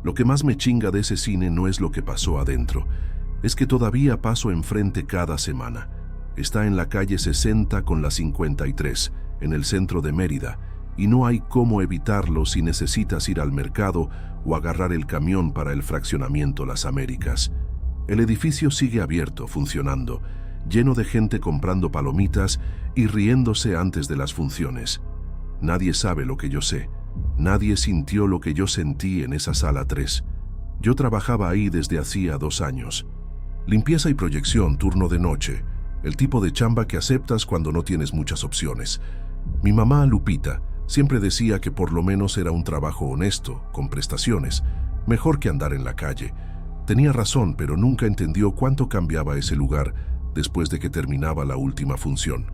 Lo que más me chinga de ese cine no es lo que pasó adentro, es que todavía paso enfrente cada semana. Está en la calle 60 con la 53, en el centro de Mérida, y no hay cómo evitarlo si necesitas ir al mercado o agarrar el camión para el fraccionamiento Las Américas. El edificio sigue abierto, funcionando, lleno de gente comprando palomitas y riéndose antes de las funciones. Nadie sabe lo que yo sé. Nadie sintió lo que yo sentí en esa sala 3. Yo trabajaba ahí desde hacía 2 años. Limpieza y proyección, turno de noche. El tipo de chamba que aceptas cuando no tienes muchas opciones. Mi mamá, Lupita, siempre decía que por lo menos era un trabajo honesto, con prestaciones, mejor que andar en la calle. Tenía razón, pero nunca entendió cuánto cambiaba ese lugar después de que terminaba la última función.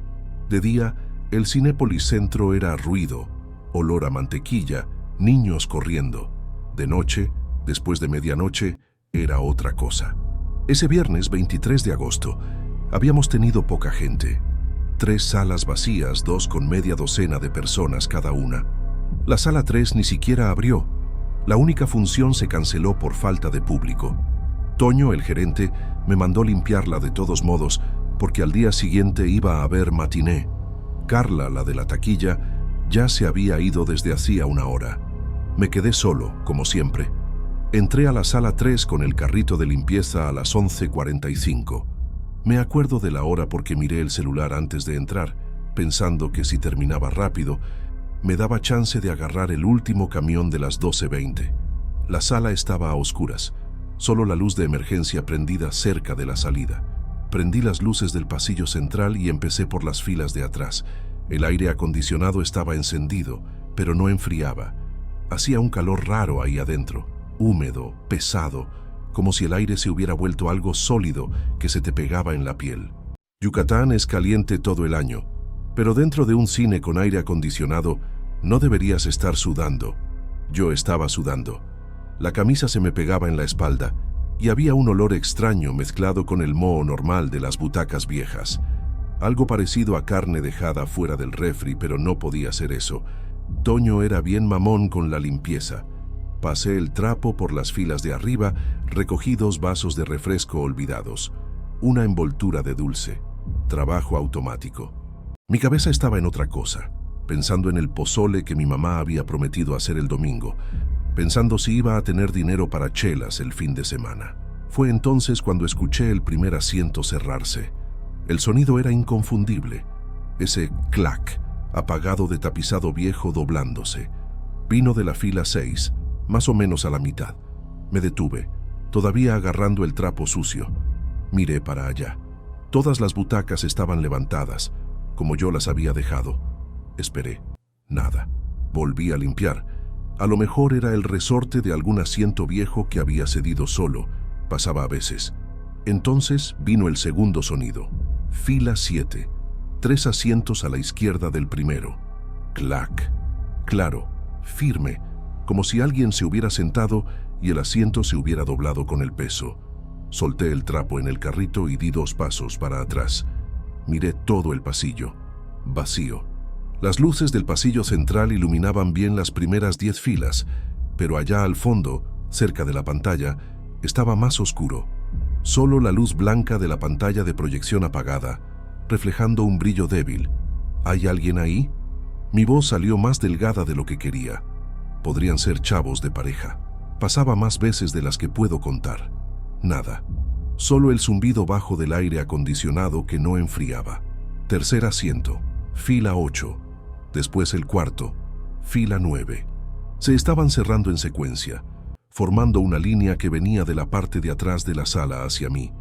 De día, el Cinépolis Centro era ruido, olor a mantequilla, niños corriendo. De noche, después de medianoche, era otra cosa. Ese viernes 23 de agosto, habíamos tenido poca gente. 3 salas vacías, 2 con media docena de personas cada una. La sala 3 ni siquiera abrió. La única función se canceló por falta de público. Toño, el gerente, me mandó limpiarla de todos modos, porque al día siguiente iba a haber matiné. Carla, la de la taquilla, ya se había ido desde hacía 1 hora. Me quedé solo, como siempre. Entré a la sala 3 con el carrito de limpieza a las 11:45. Me acuerdo de la hora porque miré el celular antes de entrar, pensando que si terminaba rápido, me daba chance de agarrar el último camión de las 12:20. La sala estaba a oscuras, solo la luz de emergencia prendida cerca de la salida. Prendí las luces del pasillo central y empecé por las filas de atrás. El aire acondicionado estaba encendido, pero no enfriaba. Hacía un calor raro ahí adentro, húmedo, pesado, como si el aire se hubiera vuelto algo sólido que se te pegaba en la piel. Yucatán es caliente todo el año, pero dentro de un cine con aire acondicionado no deberías estar sudando. Yo estaba sudando. La camisa se me pegaba en la espalda y había un olor extraño mezclado con el moho normal de las butacas viejas. Algo parecido a carne dejada fuera del refri, pero no podía ser eso. Toño era bien mamón con la limpieza. Pasé el trapo por las filas de arriba, recogí 2 vasos de refresco olvidados, una envoltura de dulce, trabajo automático. Mi cabeza estaba en otra cosa, pensando en el pozole que mi mamá había prometido hacer el domingo, pensando si iba a tener dinero para chelas el fin de semana. Fue entonces cuando escuché el primer asiento cerrarse. El sonido era inconfundible, ese clac, apagado de tapizado viejo doblándose. Vino de la fila 6, más o menos a la mitad. Me detuve, todavía agarrando el trapo sucio. Miré para allá. Todas las butacas estaban levantadas, como yo las había dejado. Esperé. Nada. Volví a limpiar. A lo mejor era el resorte de algún asiento viejo que había cedido solo. Pasaba a veces. Entonces vino el segundo sonido. Fila 7. 3 asientos a la izquierda del primero. Clac. Claro, firme, como si alguien se hubiera sentado y el asiento se hubiera doblado con el peso. Solté el trapo en el carrito y di 2 pasos para atrás. Miré todo el pasillo. Vacío. Las luces del pasillo central iluminaban bien las primeras 10 filas, pero allá al fondo, cerca de la pantalla, estaba más oscuro. Solo la luz blanca de la pantalla de proyección apagada, reflejando un brillo débil. ¿Hay alguien ahí? Mi voz salió más delgada de lo que quería. Podrían ser chavos de pareja. Pasaba más veces de las que puedo contar. Nada. Solo el zumbido bajo del aire acondicionado que no enfriaba. Tercer asiento. Fila 8. Después el cuarto. Fila 9. Se estaban cerrando en secuencia, formando una línea que venía de la parte de atrás de la sala hacia mí.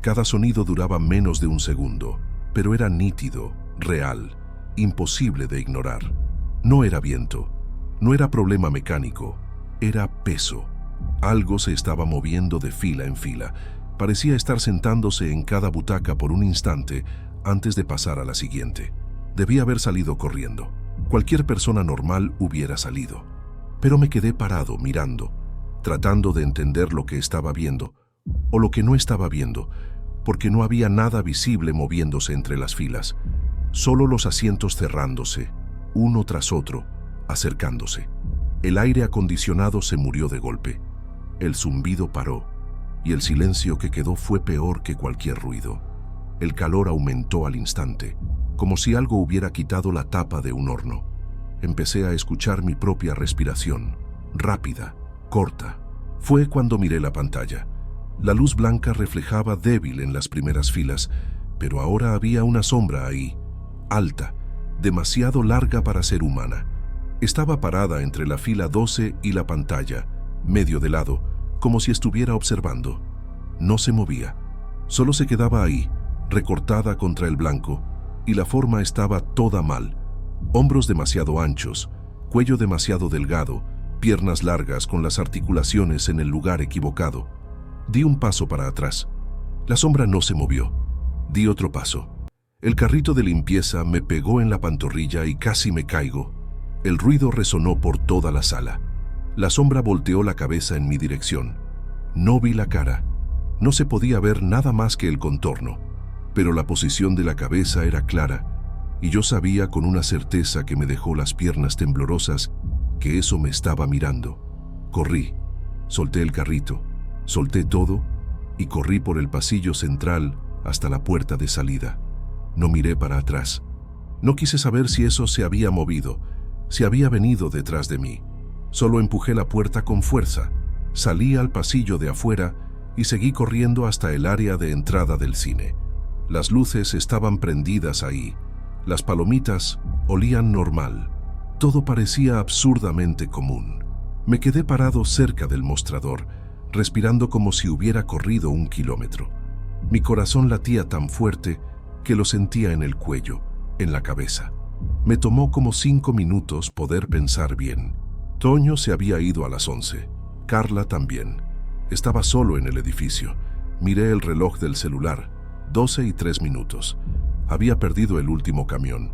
Cada sonido duraba menos de 1 segundo, pero era nítido, real, imposible de ignorar. No era viento. No era problema mecánico, era peso. Algo se estaba moviendo de fila en fila. Parecía estar sentándose en cada butaca por un instante antes de pasar a la siguiente. Debía haber salido corriendo. Cualquier persona normal hubiera salido. Pero me quedé parado mirando, tratando de entender lo que estaba viendo, o lo que no estaba viendo, porque no había nada visible moviéndose entre las filas. Solo los asientos cerrándose, uno tras otro, acercándose. El aire acondicionado se murió de golpe. El zumbido paró, y el silencio que quedó fue peor que cualquier ruido. El calor aumentó al instante, como si algo hubiera quitado la tapa de un horno. Empecé a escuchar mi propia respiración, rápida, corta. Fue cuando miré la pantalla. La luz blanca reflejaba débil en las primeras filas, pero ahora había una sombra ahí, alta, demasiado larga para ser humana. Estaba parada entre la fila 12 y la pantalla, medio de lado, como si estuviera observando. No se movía, solo se quedaba ahí, recortada contra el blanco, y la forma estaba toda mal. Hombros demasiado anchos, cuello demasiado delgado, piernas largas con las articulaciones en el lugar equivocado. Di un paso para atrás. La sombra no se movió. Di otro paso. El carrito de limpieza me pegó en la pantorrilla y casi me caigo. El ruido resonó por toda la sala. La sombra volteó la cabeza en mi dirección. No vi la cara. No se podía ver nada más que el contorno, pero la posición de la cabeza era clara, y yo sabía con una certeza que me dejó las piernas temblorosas que eso me estaba mirando. Corrí, solté el carrito, solté todo y corrí por el pasillo central hasta la puerta de salida. No miré para atrás. No quise saber si eso se había movido, si había venido detrás de mí. Solo empujé la puerta con fuerza, salí al pasillo de afuera y seguí corriendo hasta el área de entrada del cine. Las luces estaban prendidas ahí. Las palomitas olían normal. Todo parecía absurdamente común. Me quedé parado cerca del mostrador, respirando como si hubiera corrido 1 kilómetro. Mi corazón latía tan fuerte que lo sentía en el cuello, en la cabeza. Me tomó como 5 minutos poder pensar bien. Toño se había ido a las 11. Carla también. Estaba solo en el edificio. Miré el reloj del celular. 12:03. Había perdido el último camión.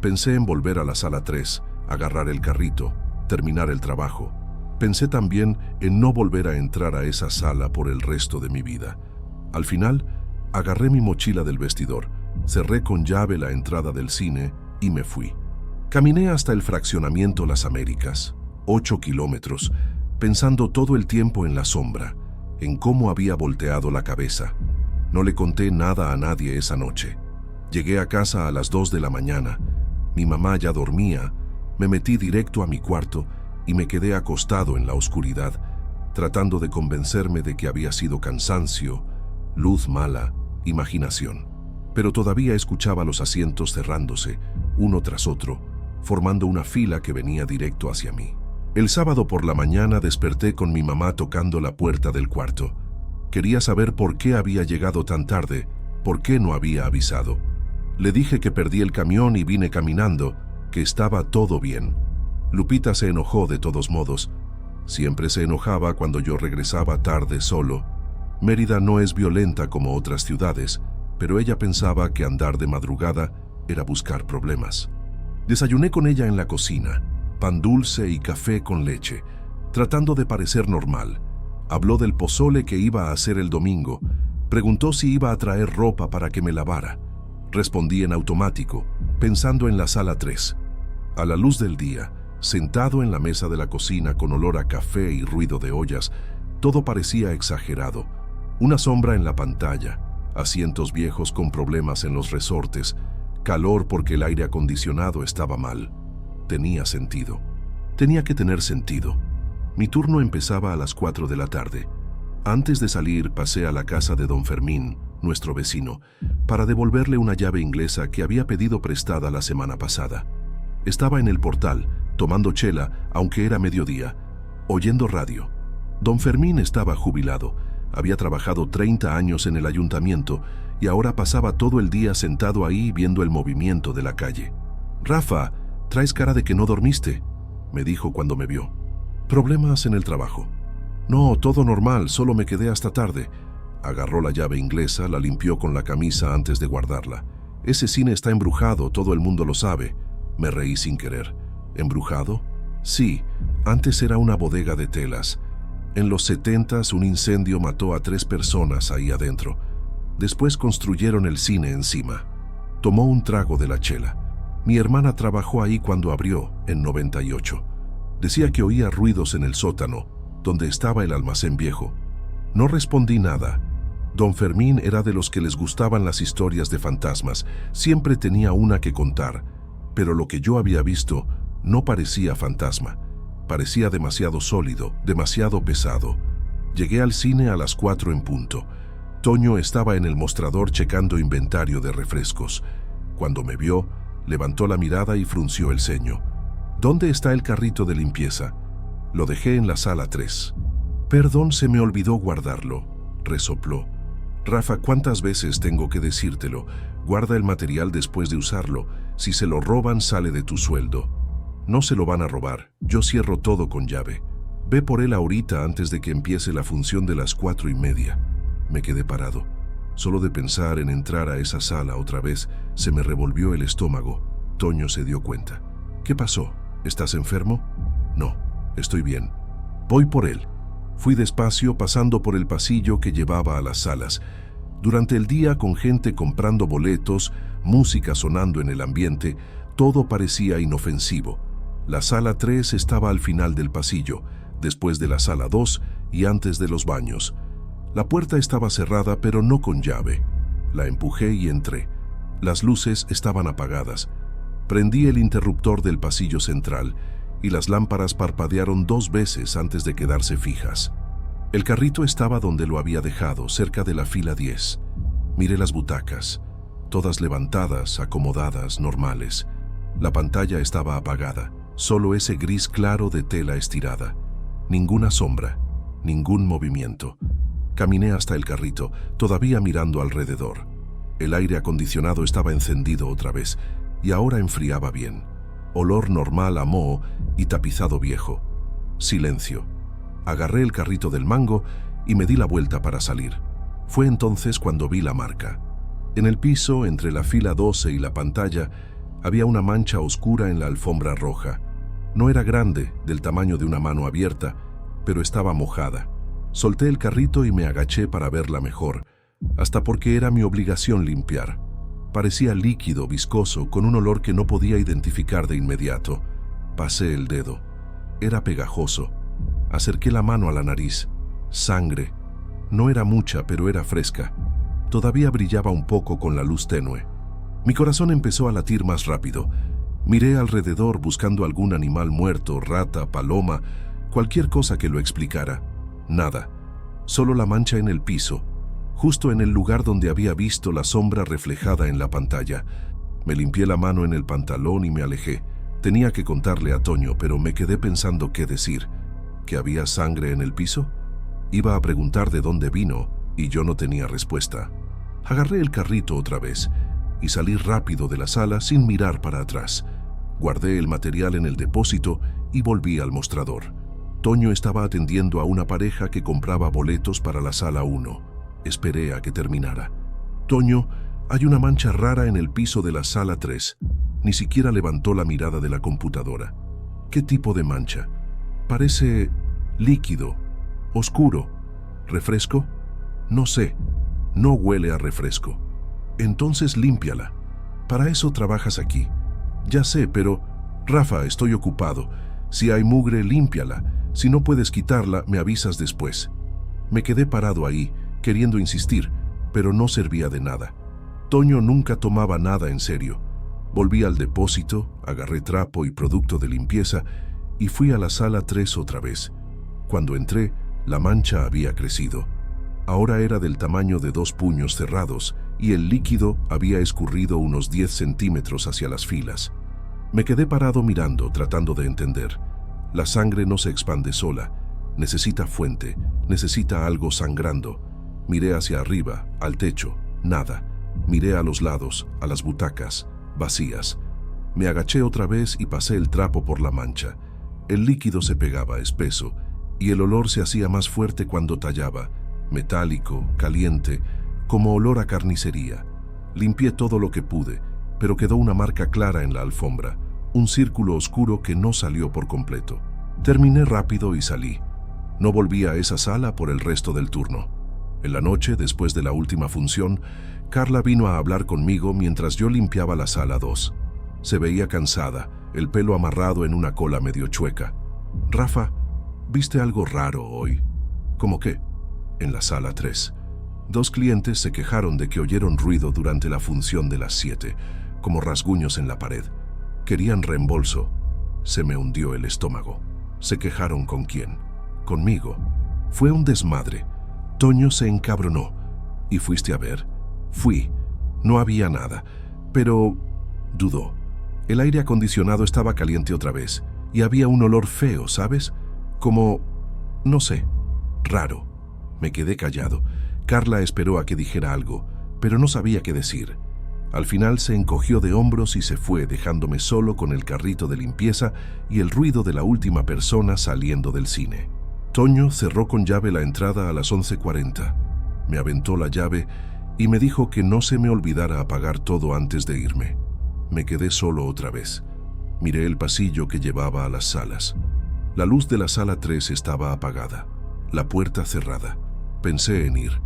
Pensé en volver a la sala 3, agarrar el carrito, terminar el trabajo. Pensé también en no volver a entrar a esa sala por el resto de mi vida. Al final, agarré mi mochila del vestidor, cerré con llave la entrada del cine y me fui. Caminé hasta el fraccionamiento Las Américas, 8 kilómetros, pensando todo el tiempo en la sombra, en cómo había volteado la cabeza. No le conté nada a nadie esa noche. Llegué a casa a las 2 de la mañana. Mi mamá ya dormía. Me metí directo a mi cuarto y me quedé acostado en la oscuridad, tratando de convencerme de que había sido cansancio, luz mala, imaginación. Pero todavía escuchaba los asientos cerrándose, uno tras otro, formando una fila que venía directo hacia mí. El sábado por la mañana desperté con mi mamá tocando la puerta del cuarto. Quería saber por qué había llegado tan tarde, por qué no había avisado. Le dije que perdí el camión y vine caminando, que estaba todo bien. Lupita se enojó de todos modos. Siempre se enojaba cuando yo regresaba tarde solo. Mérida no es violenta como otras ciudades, pero ella pensaba que andar de madrugada era buscar problemas. Desayuné con ella en la cocina, pan dulce y café con leche, tratando de parecer normal. Habló del pozole que iba a hacer el domingo. Preguntó si iba a traer ropa para que me lavara. Respondí en automático, pensando en la sala 3. A la luz del día, sentado en la mesa de la cocina con olor a café y ruido de ollas, todo parecía exagerado. Una sombra en la pantalla, asientos viejos con problemas en los resortes, calor porque el aire acondicionado estaba mal. Tenía sentido. Tenía que tener sentido. Mi turno empezaba a las 4 de la tarde. Antes de salir, pasé a la casa de don Fermín, nuestro vecino, para devolverle una llave inglesa que había pedido prestada la semana pasada. Estaba en el portal, tomando chela, aunque era mediodía, oyendo radio. Don Fermín estaba jubilado, había trabajado 30 años en el ayuntamiento y ahora pasaba todo el día sentado ahí viendo el movimiento de la calle. «Rafa, traes cara de que no dormiste», me dijo cuando me vio. «¿Problemas en el trabajo?» «No, todo normal, solo me quedé hasta tarde». Agarró la llave inglesa, la limpió con la camisa antes de guardarla. «Ese cine está embrujado, todo el mundo lo sabe». Me reí sin querer. ¿Embrujado? Sí, antes era una bodega de telas. En los 70s un incendio mató a 3 personas ahí adentro. Después construyeron el cine encima. Tomó un trago de la chela. Mi hermana trabajó ahí cuando abrió, en 98. Decía que oía ruidos en el sótano, donde estaba el almacén viejo. No respondí nada. Don Fermín era de los que les gustaban las historias de fantasmas. Siempre tenía una que contar, pero lo que yo había visto no parecía fantasma. Parecía demasiado sólido, demasiado pesado. Llegué al cine a las 4 en punto. Toño estaba en el mostrador checando inventario de refrescos. Cuando me vio, levantó la mirada y frunció el ceño. ¿Dónde está el carrito de limpieza? Lo dejé en la sala 3. Perdón, se me olvidó guardarlo, resopló. Rafa, ¿cuántas veces tengo que decírtelo? Guarda el material después de usarlo. Si se lo roban, sale de tu sueldo. No se lo van a robar. Yo cierro todo con llave. Ve por él ahorita antes de que empiece la función de las 4:30. Me quedé parado. Solo de pensar en entrar a esa sala otra vez, se me revolvió el estómago. Toño se dio cuenta. ¿Qué pasó? ¿Estás enfermo? No, estoy bien. Voy por él. Fui despacio pasando por el pasillo que llevaba a las salas. Durante el día, con gente comprando boletos, música sonando en el ambiente, todo parecía inofensivo. La sala 3 estaba al final del pasillo, después de la sala 2 y antes de los baños. La puerta estaba cerrada, pero no con llave. La empujé y entré. Las luces estaban apagadas. Prendí el interruptor del pasillo central y las lámparas parpadearon 2 veces antes de quedarse fijas. El carrito estaba donde lo había dejado, cerca de la fila 10. Miré las butacas, todas levantadas, acomodadas, normales. La pantalla estaba apagada, solo ese gris claro de tela estirada. Ninguna sombra, ningún movimiento. Caminé hasta el carrito, todavía mirando alrededor. El aire acondicionado estaba encendido otra vez y ahora enfriaba bien. Olor normal a moho y tapizado viejo. Silencio. Agarré el carrito del mango y me di la vuelta para salir. Fue entonces cuando vi la marca. En el piso, entre la fila 12 y la pantalla, había una mancha oscura en la alfombra roja. No era grande, del tamaño de una mano abierta, pero estaba mojada. Solté el carrito y me agaché para verla mejor, hasta porque era mi obligación limpiar. Parecía líquido, viscoso, con un olor que no podía identificar de inmediato. Pasé el dedo. Era pegajoso. Acerqué la mano a la nariz. Sangre. No era mucha, pero era fresca. Todavía brillaba un poco con la luz tenue. Mi corazón empezó a latir más rápido. Miré alrededor buscando algún animal muerto, rata, paloma, cualquier cosa que lo explicara. Nada. Solo la mancha en el piso, justo en el lugar donde había visto la sombra reflejada en la pantalla. Me limpié la mano en el pantalón y me alejé. Tenía que contarle a Toño, pero me quedé pensando qué decir. ¿Que había sangre en el piso? Iba a preguntar de dónde vino y yo no tenía respuesta. Agarré el carrito otra vez y salí rápido de la sala sin mirar para atrás. Guardé el material en el depósito y volví al mostrador. Toño estaba atendiendo a una pareja que compraba boletos para la sala 1. Esperé a que terminara. Toño, hay una mancha rara en el piso de la sala 3. Ni siquiera levantó la mirada de la computadora. ¿Qué tipo de mancha? Parece líquido, oscuro. ¿Refresco? No sé. No huele a refresco. Entonces límpiala. Para eso trabajas aquí. Ya sé, pero... Rafa, estoy ocupado. Si hay mugre, límpiala. Si no puedes quitarla, me avisas después. Me quedé parado ahí, queriendo insistir, pero no servía de nada. Toño nunca tomaba nada en serio. Volví al depósito, agarré trapo y producto de limpieza y fui a la sala 3 otra vez. Cuando entré, la mancha había crecido. Ahora era del tamaño de 2 puños cerrados y el líquido había escurrido unos 10 centímetros hacia las filas. Me quedé parado mirando, tratando de entender. La sangre no se expande sola. Necesita fuente, necesita algo sangrando. Miré hacia arriba, al techo, nada. Miré a los lados, a las butacas, vacías. Me agaché otra vez y pasé el trapo por la mancha. El líquido se pegaba espeso y el olor se hacía más fuerte cuando tallaba, metálico, caliente, como olor a carnicería. Limpié todo lo que pude, pero quedó una marca clara en la alfombra, un círculo oscuro que no salió por completo. Terminé rápido y salí. No volví a esa sala por el resto del turno. En la noche, después de la última función, Carla vino a hablar conmigo mientras yo limpiaba la sala 2. Se veía cansada, el pelo amarrado en una cola medio chueca. Rafa, ¿Viste algo raro hoy? ¿Cómo qué? En la sala 3. 2 clientes se quejaron de que oyeron ruido durante la función de las 7, como rasguños en la pared. Querían reembolso. Se me hundió el estómago. ¿Se quejaron con quién? Conmigo. Fue un desmadre. Toño se encabronó. ¿Y fuiste a ver? Fui. No había nada. Pero dudó. El aire acondicionado estaba caliente otra vez. Y había un olor feo, ¿sabes? Como, no sé, raro. Me quedé callado. Carla esperó a que dijera algo, pero no sabía qué decir. Al final se encogió de hombros y se fue, dejándome solo con el carrito de limpieza y el ruido de la última persona saliendo del cine. Toño cerró con llave la entrada a las 11:40. Me aventó la llave y me dijo que no se me olvidara apagar todo antes de irme. Me quedé solo otra vez. Miré el pasillo que llevaba a las salas. La luz de la sala 3 estaba apagada, la puerta cerrada. Pensé en ir,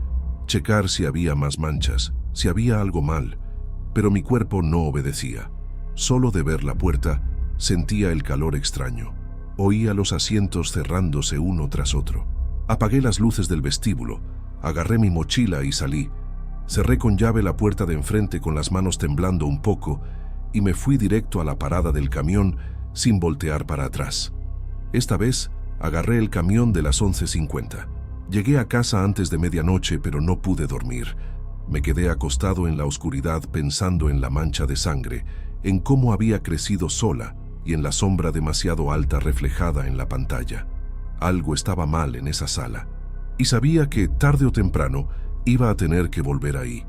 checar si había más manchas, si había algo mal, pero mi cuerpo no obedecía. Solo de ver la puerta, sentía el calor extraño. Oía los asientos cerrándose uno tras otro. Apagué las luces del vestíbulo, agarré mi mochila y salí. Cerré con llave la puerta de enfrente con las manos temblando un poco y me fui directo a la parada del camión sin voltear para atrás. Esta vez, agarré el camión de las 11:50. Llegué a casa antes de medianoche, pero no pude dormir. Me quedé acostado en la oscuridad pensando en la mancha de sangre, en cómo había crecido sola y en la sombra demasiado alta reflejada en la pantalla. Algo estaba mal en esa sala, y sabía que tarde o temprano iba a tener que volver ahí.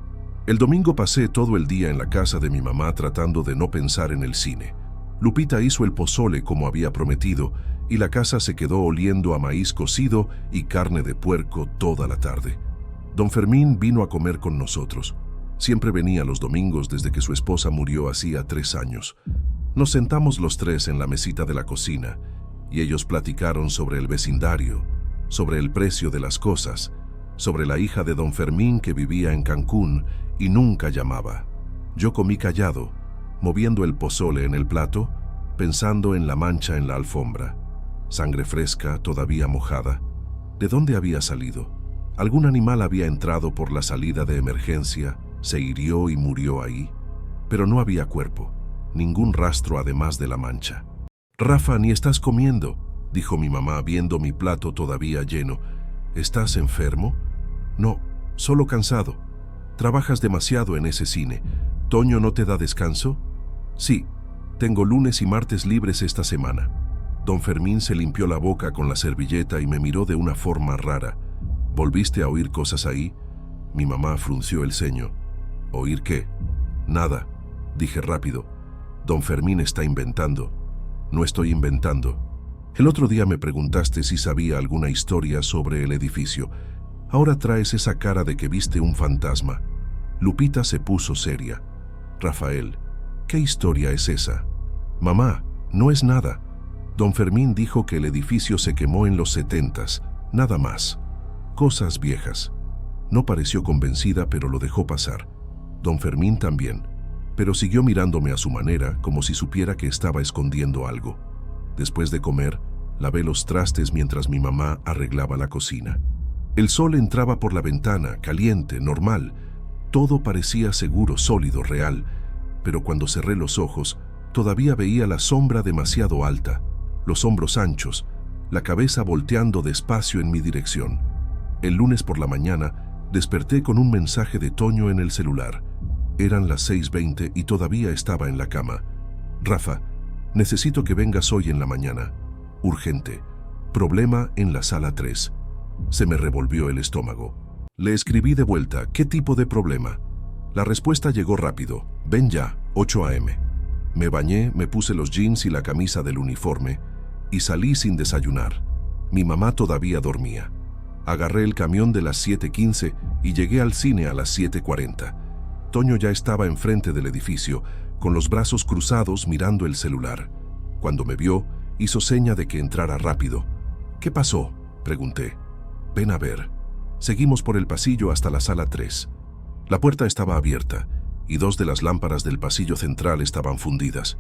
El domingo pasé todo el día en la casa de mi mamá tratando de no pensar en el cine. Lupita hizo el pozole como había prometido, y la casa se quedó oliendo a maíz cocido y carne de puerco toda la tarde. Don Fermín vino a comer con nosotros. Siempre venía los domingos desde que su esposa murió hacía 3 años. Nos sentamos los 3 en la mesita de la cocina y ellos platicaron sobre el vecindario, sobre el precio de las cosas, sobre la hija de don Fermín que vivía en Cancún y nunca llamaba. Yo comí callado, moviendo el pozole en el plato, pensando en la mancha en la alfombra. Sangre fresca, todavía mojada. ¿De dónde había salido? Algún animal había entrado por la salida de emergencia, se hirió y murió ahí. Pero no había cuerpo, ningún rastro además de la mancha. «Rafa, ni estás comiendo», dijo mi mamá viendo mi plato todavía lleno. «¿Estás enfermo?» «No, solo cansado. Trabajas demasiado en ese cine. ¿Toño no te da descanso?» «Sí, tengo lunes y martes libres esta semana». Don Fermín se limpió la boca con la servilleta y me miró de una forma rara. «¿Volviste a oír cosas ahí?» Mi mamá frunció el ceño. «¿Oír qué?» «Nada», dije rápido. «Don Fermín está inventando». «No estoy inventando. El otro día me preguntaste si sabía alguna historia sobre el edificio. Ahora traes esa cara de que viste un fantasma». Lupita se puso seria. «Rafael, ¿qué historia es esa?» «Mamá, no es nada. Don Fermín dijo que el edificio se quemó en los 70s, nada más. Cosas viejas». No pareció convencida, pero lo dejó pasar. Don Fermín también, pero siguió mirándome a su manera, como si supiera que estaba escondiendo algo. Después de comer, lavé los trastes mientras mi mamá arreglaba la cocina. El sol entraba por la ventana, caliente, normal. Todo parecía seguro, sólido, real. Pero cuando cerré los ojos, todavía veía la sombra demasiado alta, los hombros anchos, la cabeza volteando despacio en mi dirección. El lunes por la mañana, desperté con un mensaje de Toño en el celular. Eran las 6:20 y todavía estaba en la cama. «Rafa, necesito que vengas hoy en la mañana. Urgente. Problema en la sala 3». Se me revolvió el estómago. Le escribí de vuelta: «¿Qué tipo de problema?». La respuesta llegó rápido: «Ven ya, 8 a.m». Me bañé, me puse los jeans y la camisa del uniforme y salí sin desayunar. Mi mamá todavía dormía. Agarré el camión de las 7:15 y llegué al cine a las 7:40. Toño ya estaba enfrente del edificio, con los brazos cruzados mirando el celular. Cuando me vio, hizo seña de que entrara rápido. «¿Qué pasó?», pregunté. «Ven a ver». Seguimos por el pasillo hasta la sala 3. La puerta estaba abierta y 2 de las lámparas del pasillo central estaban fundidas.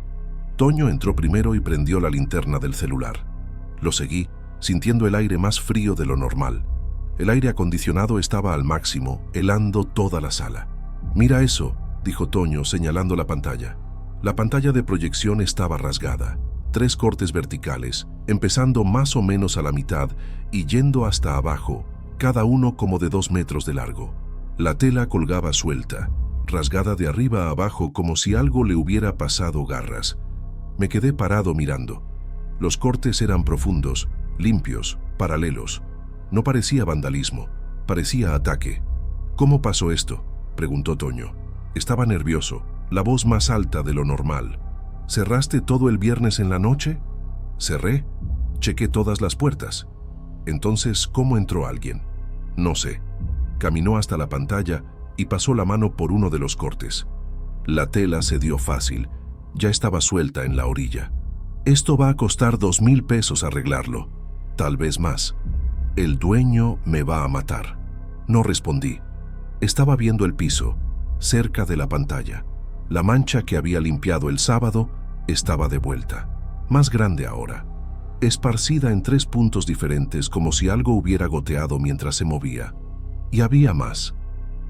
Toño entró primero y prendió la linterna del celular. Lo seguí sintiendo el aire más frío de lo normal. El aire acondicionado estaba al máximo, helando toda la sala. «Mira eso», dijo Toño señalando la pantalla. La pantalla de proyección estaba rasgada. 3 cortes verticales, empezando más o menos a la mitad y yendo hasta abajo, cada uno como de 2 metros de largo. La tela colgaba suelta, rasgada de arriba a abajo como si algo le hubiera pasado garras. Me quedé parado mirando. Los cortes eran profundos, limpios, paralelos. No parecía vandalismo, parecía ataque. «¿Cómo pasó esto?», preguntó Toño. Estaba nervioso, la voz más alta de lo normal. «¿Cerraste todo el viernes en la noche?». «Cerré. Chequé todas las puertas». «Entonces, ¿cómo entró alguien?». «No sé». Caminó hasta la pantalla y pasó la mano por uno de los cortes. La tela se dio fácil. Ya estaba suelta en la orilla. «Esto va a costar 2,000 pesos arreglarlo. Tal vez más. El dueño me va a matar». No respondí. Estaba viendo el piso, cerca de la pantalla. La mancha que había limpiado el sábado estaba de vuelta, más grande ahora, esparcida en 3 puntos diferentes como si algo hubiera goteado mientras se movía. Y había más,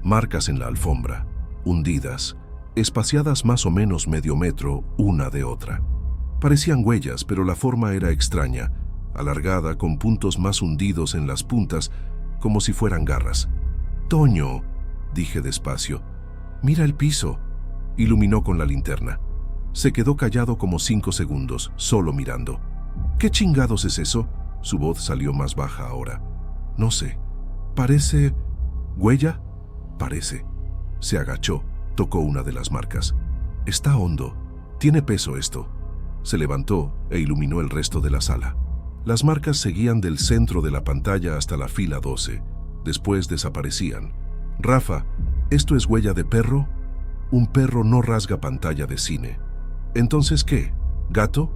marcas en la alfombra, hundidas, espaciadas más o menos medio metro una de otra. Parecían huellas, pero la forma era extraña, alargada con puntos más hundidos en las puntas, como si fueran garras. «Toño», dije despacio, «mira el piso». Iluminó con la linterna. Se quedó callado como 5 segundos, solo mirando. «¿Qué chingados es eso?». Su voz salió más baja ahora. «No sé. Parece... ¿huella?». «Parece». Se agachó, tocó una de las marcas. «Está hondo. Tiene peso esto». Se levantó e iluminó el resto de la sala. Las marcas seguían del centro de la pantalla hasta la fila 12. Después desaparecían. «Rafa, ¿esto es huella de perro?». «Un perro no rasga pantalla de cine». «¿Entonces qué? ¿Gato?».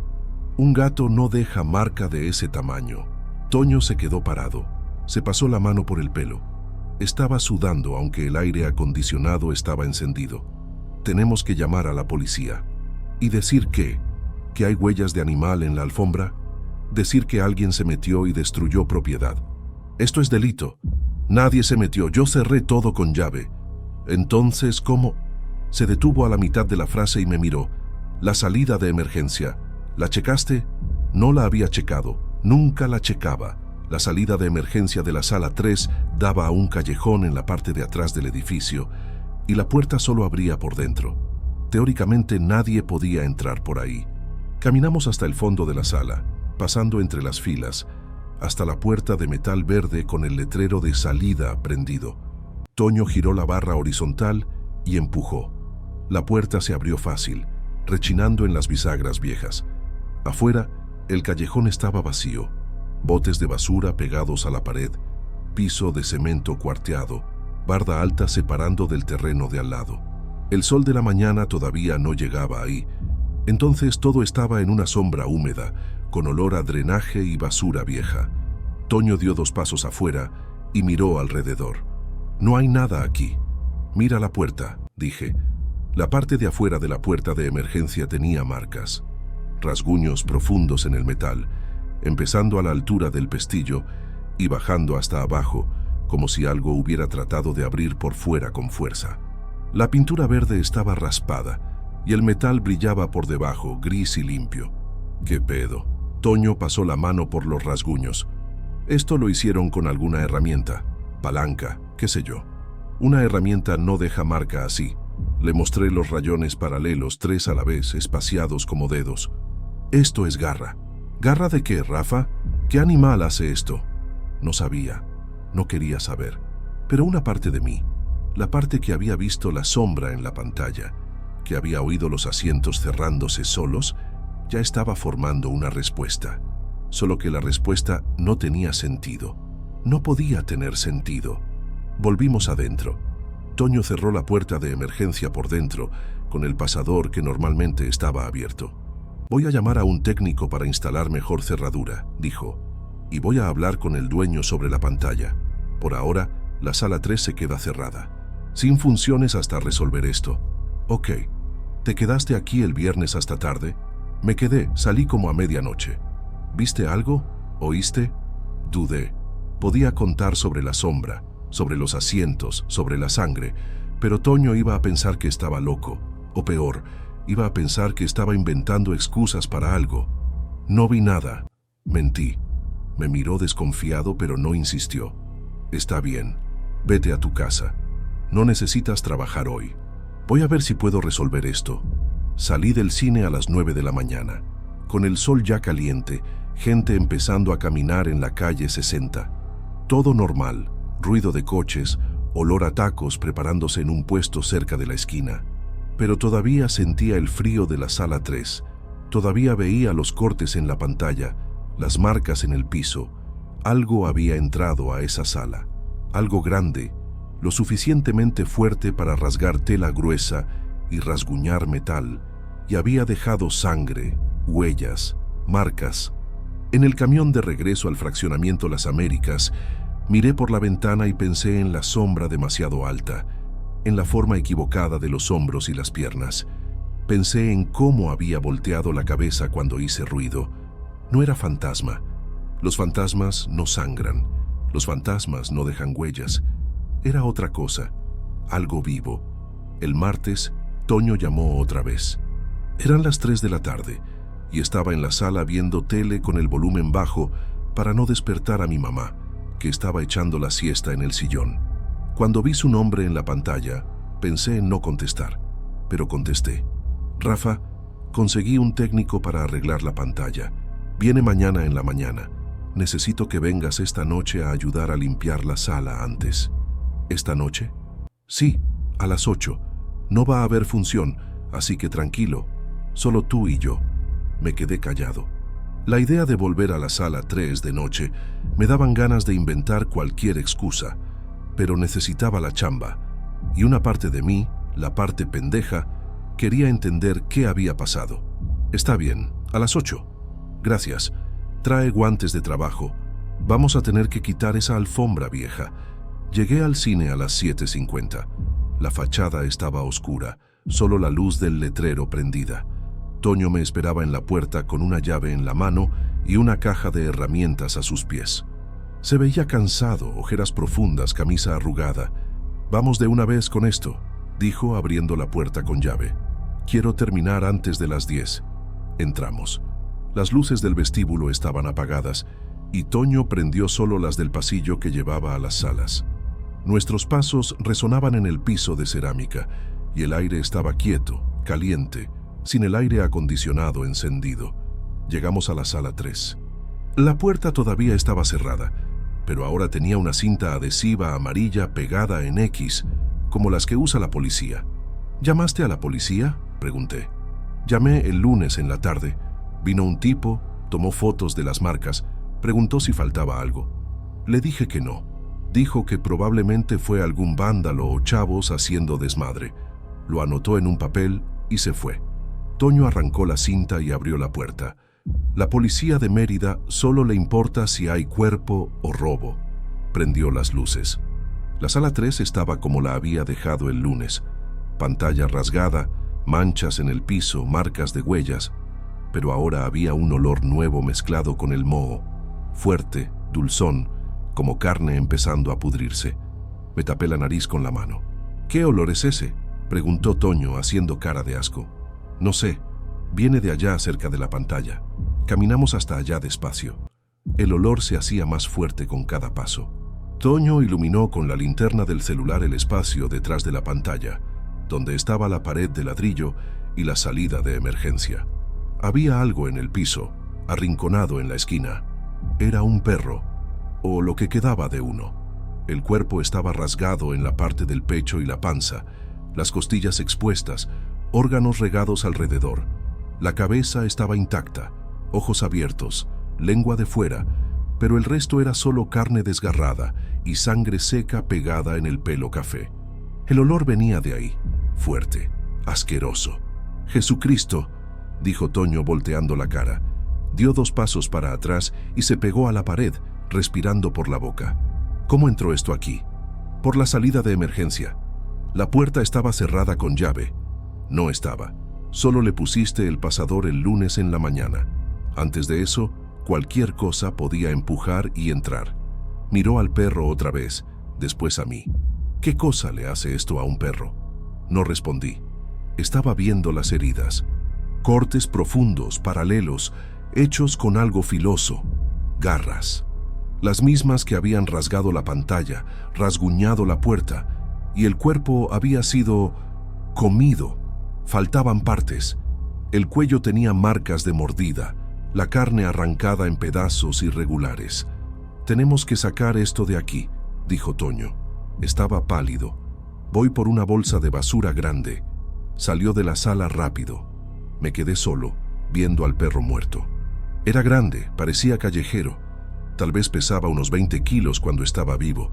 «Un gato no deja marca de ese tamaño». Toño se quedó parado. Se pasó la mano por el pelo. Estaba sudando aunque el aire acondicionado estaba encendido. «Tenemos que llamar a la policía». «¿Y decir qué? ¿Que hay huellas de animal en la alfombra?». «Decir que alguien se metió y destruyó propiedad». «Esto es delito». «Nadie se metió, yo cerré todo con llave». «Entonces, ¿cómo?». Se detuvo a la mitad de la frase y me miró. «La salida de emergencia. ¿La checaste?». No la había checado, nunca la checaba. La salida de emergencia de la sala 3 daba a un callejón en la parte de atrás del edificio y la puerta solo abría por dentro. Teóricamente nadie podía entrar por ahí. Caminamos hasta el fondo de la sala, pasando entre las filas, hasta la puerta de metal verde con el letrero de salida prendido. Toño giró la barra horizontal y empujó. La puerta se abrió fácil, rechinando en las bisagras viejas. Afuera, el callejón estaba vacío. Botes de basura pegados a la pared, piso de cemento cuarteado, barda alta separando del terreno de al lado. El sol de la mañana todavía no llegaba ahí. Entonces todo estaba en una sombra húmeda, con olor a drenaje y basura vieja. Toño dio 2 pasos afuera y miró alrededor. «No hay nada aquí». «Mira la puerta», dije. La parte de afuera de la puerta de emergencia tenía marcas, rasguños profundos en el metal, empezando a la altura del pestillo y bajando hasta abajo, como si algo hubiera tratado de abrir por fuera con fuerza. La pintura verde estaba raspada y el metal brillaba por debajo, gris y limpio. «¿Qué pedo?». Toño pasó la mano por los rasguños. «Esto lo hicieron con alguna herramienta, palanca, qué sé yo. Una herramienta no deja marca así». Le mostré los rayones paralelos, 3 a la vez, espaciados como dedos. «Esto es garra». «¿Garra de qué, Rafa? ¿Qué animal hace esto?». No sabía, no quería saber. Pero una parte de mí, la parte que había visto la sombra en la pantalla, que había oído los asientos cerrándose solos, ya estaba formando una respuesta. Solo que la respuesta no tenía sentido. No podía tener sentido. Volvimos adentro. Toño cerró la puerta de emergencia por dentro, con el pasador que normalmente estaba abierto. «Voy a llamar a un técnico para instalar mejor cerradura», dijo, «y voy a hablar con el dueño sobre la pantalla. Por ahora, la sala 3 se queda cerrada. Sin funciones hasta resolver esto». «Ok. ¿Te quedaste aquí el viernes hasta tarde?». «Me quedé, salí como a medianoche». «¿Viste algo?». ¿Oíste? Dudé. Podía contar sobre la sombra, sobre los asientos, sobre la sangre, pero Toño iba a pensar que estaba loco, o peor, iba a pensar que estaba inventando excusas para algo. No vi nada. Mentí. Me miró desconfiado, pero no insistió. Está bien. Vete a tu casa. No necesitas trabajar hoy. Voy a ver si puedo resolver esto. Salí del cine a las 9 de la mañana. Con el sol ya caliente, gente empezando a caminar en la calle 60. Todo normal, ruido de coches, olor a tacos preparándose en un puesto cerca de la esquina. Pero todavía sentía el frío de la sala 3. Todavía veía los cortes en la pantalla, las marcas en el piso. Algo había entrado a esa sala. Algo grande, lo suficientemente fuerte para rasgar tela gruesa y rasguñar metal, y había dejado sangre, huellas, marcas. En el camión de regreso al fraccionamiento Las Américas, miré por la ventana y pensé en la sombra demasiado alta, en la forma equivocada de los hombros y las piernas. Pensé en cómo había volteado la cabeza cuando hice ruido. No era fantasma. Los fantasmas no sangran. Los fantasmas no dejan huellas. Era otra cosa, algo vivo. El martes, Toño llamó otra vez. Eran las 3 de la tarde y estaba en la sala viendo tele con el volumen bajo para no despertar a mi mamá, que estaba echando la siesta en el sillón. Cuando vi su nombre en la pantalla, pensé en no contestar, pero contesté. Rafa, conseguí un técnico para arreglar la pantalla. Viene mañana en la mañana. Necesito que vengas esta noche a ayudar a limpiar la sala antes. ¿Esta noche? Sí, a las 8. No va a haber función, así que tranquilo. Solo tú y yo. Me quedé callado. La idea de volver a la sala 3 de noche me daban ganas de inventar cualquier excusa, pero necesitaba la chamba, y una parte de mí, la parte pendeja, quería entender qué había pasado. Está bien, a las 8. Gracias. Trae guantes de trabajo. Vamos a tener que quitar esa alfombra vieja. Llegué al cine a las 7:50. La fachada estaba oscura, solo la luz del letrero prendida. Toño me esperaba en la puerta con una llave en la mano y una caja de herramientas a sus pies. Se veía cansado, ojeras profundas, camisa arrugada. Vamos de una vez con esto, dijo abriendo la puerta con llave. Quiero terminar antes de las 10. Entramos. Las luces del vestíbulo estaban apagadas y Toño prendió solo las del pasillo que llevaba a las salas. Nuestros pasos resonaban en el piso de cerámica y el aire estaba quieto, caliente, sin el aire acondicionado encendido. Llegamos a la sala 3. La puerta todavía estaba cerrada, pero ahora tenía una cinta adhesiva amarilla pegada en X, como las que usa la policía. ¿Llamaste a la policía?, pregunté. Llamé el lunes en la tarde. Vino un tipo, tomó fotos de las marcas, preguntó si faltaba algo. Le dije que no. Dijo que probablemente fue algún vándalo o chavos haciendo desmadre. Lo anotó en un papel y se fue. Toño arrancó la cinta y abrió la puerta. La policía de Mérida solo le importa si hay cuerpo o robo. Prendió las luces. La sala 3 estaba como la había dejado el lunes. Pantalla rasgada, manchas en el piso, marcas de huellas. Pero ahora había un olor nuevo mezclado con el moho. Fuerte, dulzón, como carne empezando a pudrirse. Me tapé la nariz con la mano. ¿Qué olor es ese?, preguntó Toño haciendo cara de asco. No sé, viene de allá cerca de la pantalla. Caminamos hasta allá despacio. El olor se hacía más fuerte con cada paso. Toño iluminó con la linterna del celular el espacio detrás de la pantalla, donde estaba la pared de ladrillo y la salida de emergencia. Había algo en el piso, arrinconado en la esquina. Era un perro, o lo que quedaba de uno. El cuerpo estaba rasgado en la parte del pecho y la panza, las costillas expuestas, órganos regados alrededor. La cabeza estaba intacta, ojos abiertos, lengua de fuera, pero el resto era solo carne desgarrada y sangre seca pegada en el pelo café. El olor venía de ahí, fuerte, asqueroso. «Jesucristo», dijo Toño volteando la cara. Dio 2 pasos para atrás y se pegó a la pared, respirando por la boca. «¿Cómo entró esto aquí?» «Por la salida de emergencia. La puerta estaba cerrada con llave». «No estaba. Solo le pusiste el pasador el lunes en la mañana. Antes de eso, cualquier cosa podía empujar y entrar. Miró al perro otra vez, después a mí. ¿Qué cosa le hace esto a un perro? No respondí. Estaba viendo las heridas. Cortes profundos, paralelos, hechos con algo filoso. Garras. Las mismas que habían rasgado la pantalla, rasguñado la puerta, y el cuerpo había sido comido. Faltaban partes. El cuello tenía marcas de mordida, la carne arrancada en pedazos irregulares. «Tenemos que sacar esto de aquí», dijo Toño. Estaba pálido. «Voy por una bolsa de basura grande». Salió de la sala rápido. Me quedé solo, viendo al perro muerto. Era grande, parecía callejero. Tal vez pesaba unos 20 kilos cuando estaba vivo.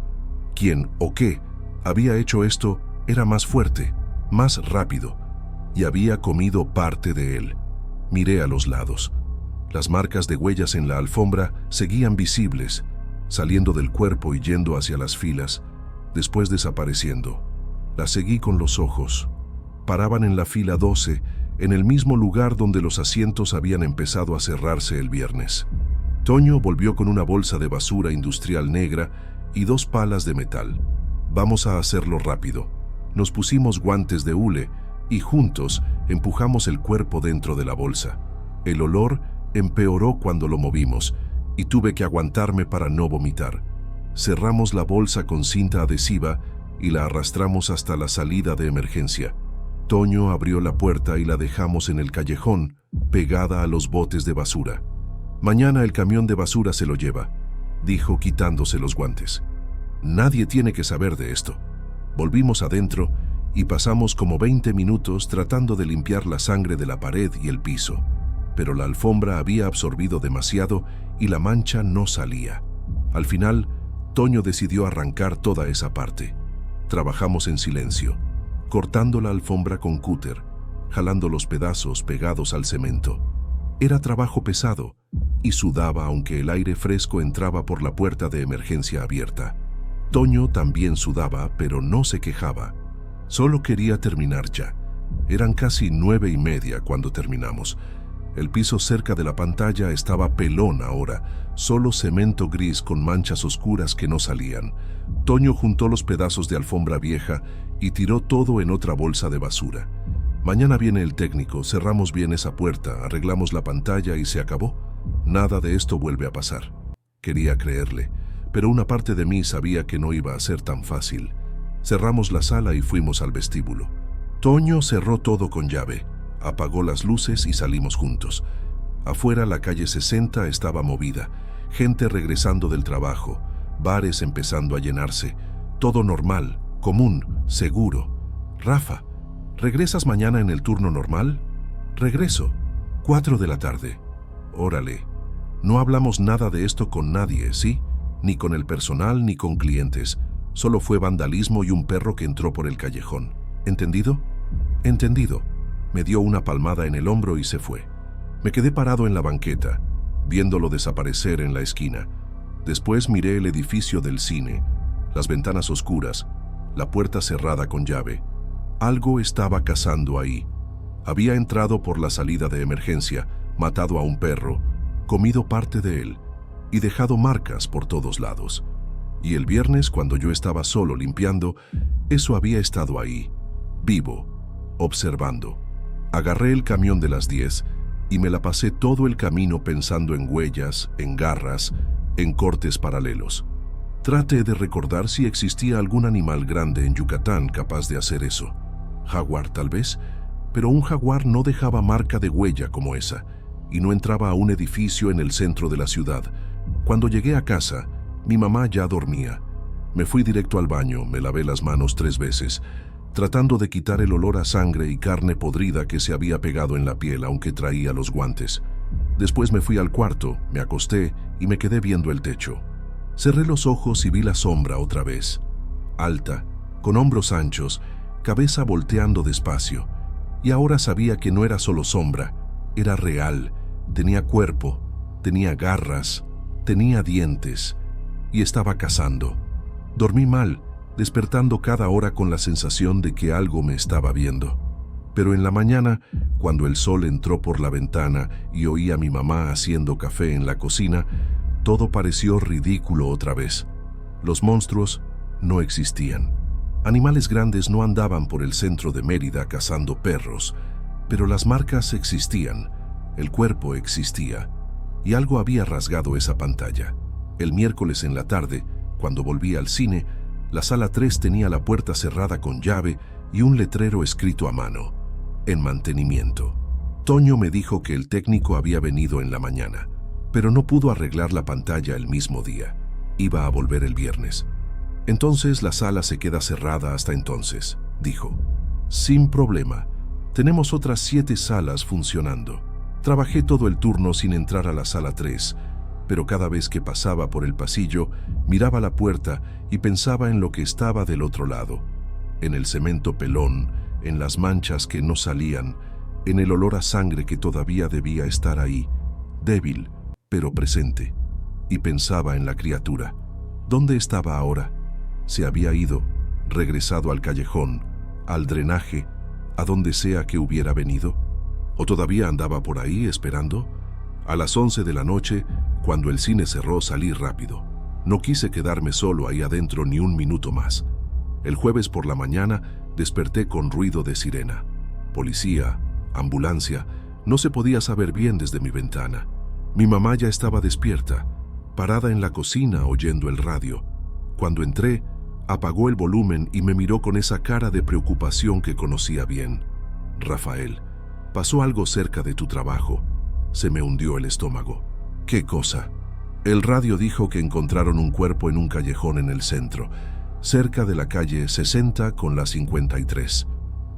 ¿Quién o qué había hecho esto era más fuerte, más rápido, y había comido parte de él? Miré a los lados. Las marcas de huellas en la alfombra seguían visibles, saliendo del cuerpo y yendo hacia las filas, después desapareciendo. Las seguí con los ojos. Paraban en la fila 12, en el mismo lugar donde los asientos habían empezado a cerrarse el viernes. Toño volvió con una bolsa de basura industrial negra y 2 palas de metal. «Vamos a hacerlo rápido». Nos pusimos guantes de hule y juntos empujamos el cuerpo dentro de la bolsa. El olor empeoró cuando lo movimos y tuve que aguantarme para no vomitar. Cerramos la bolsa con cinta adhesiva y la arrastramos hasta la salida de emergencia. Toño abrió la puerta y la dejamos en el callejón, pegada a los botes de basura. «Mañana el camión de basura se lo lleva», dijo quitándose los guantes. «Nadie tiene que saber de esto». Volvimos adentro y pasamos como 20 minutos tratando de limpiar la sangre de la pared y el piso, pero la alfombra había absorbido demasiado y la mancha no salía. Al final, Toño decidió arrancar toda esa parte. Trabajamos en silencio, cortando la alfombra con cúter, jalando los pedazos pegados al cemento. Era trabajo pesado y sudaba aunque el aire fresco entraba por la puerta de emergencia abierta. Toño también sudaba, pero no se quejaba. Solo quería terminar ya. Eran casi 9:30 cuando terminamos. El piso cerca de la pantalla estaba pelón ahora, solo cemento gris con manchas oscuras que no salían. Toño juntó los pedazos de alfombra vieja y tiró todo en otra bolsa de basura. «Mañana viene el técnico, cerramos bien esa puerta, arreglamos la pantalla y se acabó. Nada de esto vuelve a pasar». Quería creerle, pero una parte de mí sabía que no iba a ser tan fácil. Cerramos la sala y fuimos al vestíbulo. Toño cerró todo con llave, apagó las luces y salimos juntos. Afuera la calle 60 estaba movida, gente regresando del trabajo, bares empezando a llenarse, todo normal, común, seguro. «Rafa, ¿regresas mañana en el turno normal?» «Regreso, 4 de la tarde». «Órale. No hablamos nada de esto con nadie, ¿sí? Ni con el personal ni con clientes. Solo fue vandalismo y un perro que entró por el callejón. ¿Entendido?» «Entendido». Me dio una palmada en el hombro y se fue. Me quedé parado en la banqueta, viéndolo desaparecer en la esquina. Después miré el edificio del cine, las ventanas oscuras, la puerta cerrada con llave. Algo estaba cazando ahí. Había entrado por la salida de emergencia, matado a un perro, comido parte de él y dejado marcas por todos lados. Y el viernes, cuando yo estaba solo limpiando, eso había estado ahí, vivo, observando. Agarré el camión de las 10 y me la pasé todo el camino pensando en huellas, en garras, en cortes paralelos. Traté de recordar si existía algún animal grande en Yucatán capaz de hacer eso. Jaguar tal vez, pero un jaguar no dejaba marca de huella como esa y no entraba a un edificio en el centro de la ciudad. Cuando llegué a casa, mi mamá ya dormía. Me fui directo al baño, me lavé las manos 3 veces, tratando de quitar el olor a sangre y carne podrida que se había pegado en la piel aunque traía los guantes. Después me fui al cuarto, me acosté y me quedé viendo el techo. Cerré los ojos y vi la sombra otra vez. Alta, con hombros anchos, cabeza volteando despacio. Y ahora sabía que no era solo sombra, era real, tenía cuerpo, tenía garras, tenía dientes y estaba cazando. Dormí mal, despertando cada hora con la sensación de que algo me estaba viendo. Pero en la mañana, cuando el sol entró por la ventana y oí a mi mamá haciendo café en la cocina, todo pareció ridículo otra vez. Los monstruos no existían. Animales grandes no andaban por el centro de Mérida cazando perros, pero las marcas existían, el cuerpo existía, y algo había rasgado esa pantalla. El miércoles en la tarde, cuando volví al cine, la sala 3 tenía la puerta cerrada con llave y un letrero escrito a mano: en mantenimiento. Toño me dijo que el técnico había venido en la mañana, pero no pudo arreglar la pantalla el mismo día. Iba a volver el viernes. Entonces la sala se queda cerrada hasta entonces, dijo. Sin problema. Tenemos otras 7 salas funcionando. Trabajé todo el turno sin entrar a la sala 3, pero cada vez que pasaba por el pasillo, miraba la puerta y pensaba en lo que estaba del otro lado, en el cemento pelón, en las manchas que no salían, en el olor a sangre que todavía debía estar ahí, débil, pero presente. Y pensaba en la criatura. ¿Dónde estaba ahora? Se había ido, regresado al callejón, al drenaje, a donde sea que hubiera venido. ¿O todavía andaba por ahí esperando? A las 11 de la noche, cuando el cine cerró, salí rápido. No quise quedarme solo ahí adentro ni un minuto más. El jueves por la mañana desperté con ruido de sirena. Policía, ambulancia, no se podía saber bien desde mi ventana. Mi mamá ya estaba despierta, parada en la cocina oyendo el radio. Cuando entré, apagó el volumen y me miró con esa cara de preocupación que conocía bien. Rafael, pasó algo cerca de tu trabajo. Se me hundió el estómago. ¿Qué cosa? El radio dijo que encontraron un cuerpo en un callejón en el centro, cerca de la calle 60 con la 53.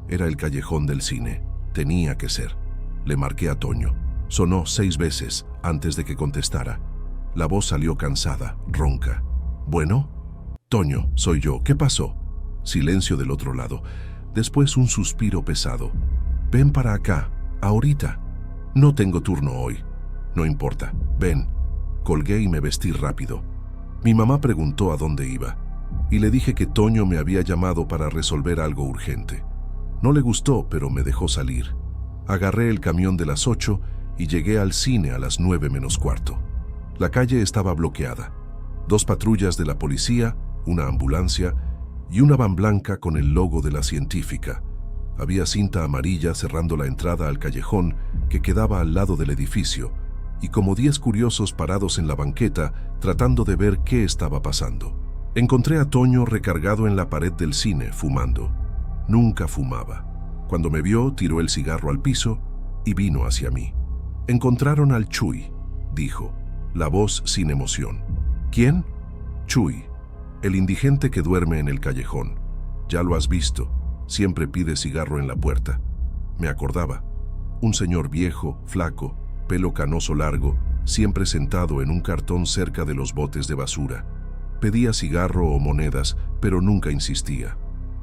Era el callejón del cine. Tenía que ser. Le marqué a Toño. Sonó 6 veces antes de que contestara. La voz salió cansada, ronca. ¿Bueno? Toño, soy yo. ¿Qué pasó? Silencio del otro lado. Después un suspiro pesado. Ven para acá, ahorita. No tengo turno hoy. No importa, ven. Colgué y me vestí rápido. Mi mamá preguntó a dónde iba, y le dije que Toño me había llamado para resolver algo urgente. No le gustó, pero me dejó salir. Agarré el camión de las 8 y llegué al cine a las 9 menos cuarto. La calle estaba bloqueada. 2 patrullas de la policía, una ambulancia y una van blanca con el logo de la científica. Había cinta amarilla cerrando la entrada al callejón que quedaba al lado del edificio, y como 10 curiosos parados en la banqueta tratando de ver qué estaba pasando. Encontré a Toño recargado en la pared del cine, fumando. Nunca fumaba. Cuando me vio, tiró el cigarro al piso y vino hacia mí. Encontraron al Chuy, dijo, la voz sin emoción. ¿Quién? Chuy, el indigente que duerme en el callejón. Ya lo has visto, siempre pide cigarro en la puerta. Me acordaba. Un señor viejo, flaco, pelo canoso largo, siempre sentado en un cartón cerca de los botes de basura. Pedía cigarro o monedas, pero nunca insistía.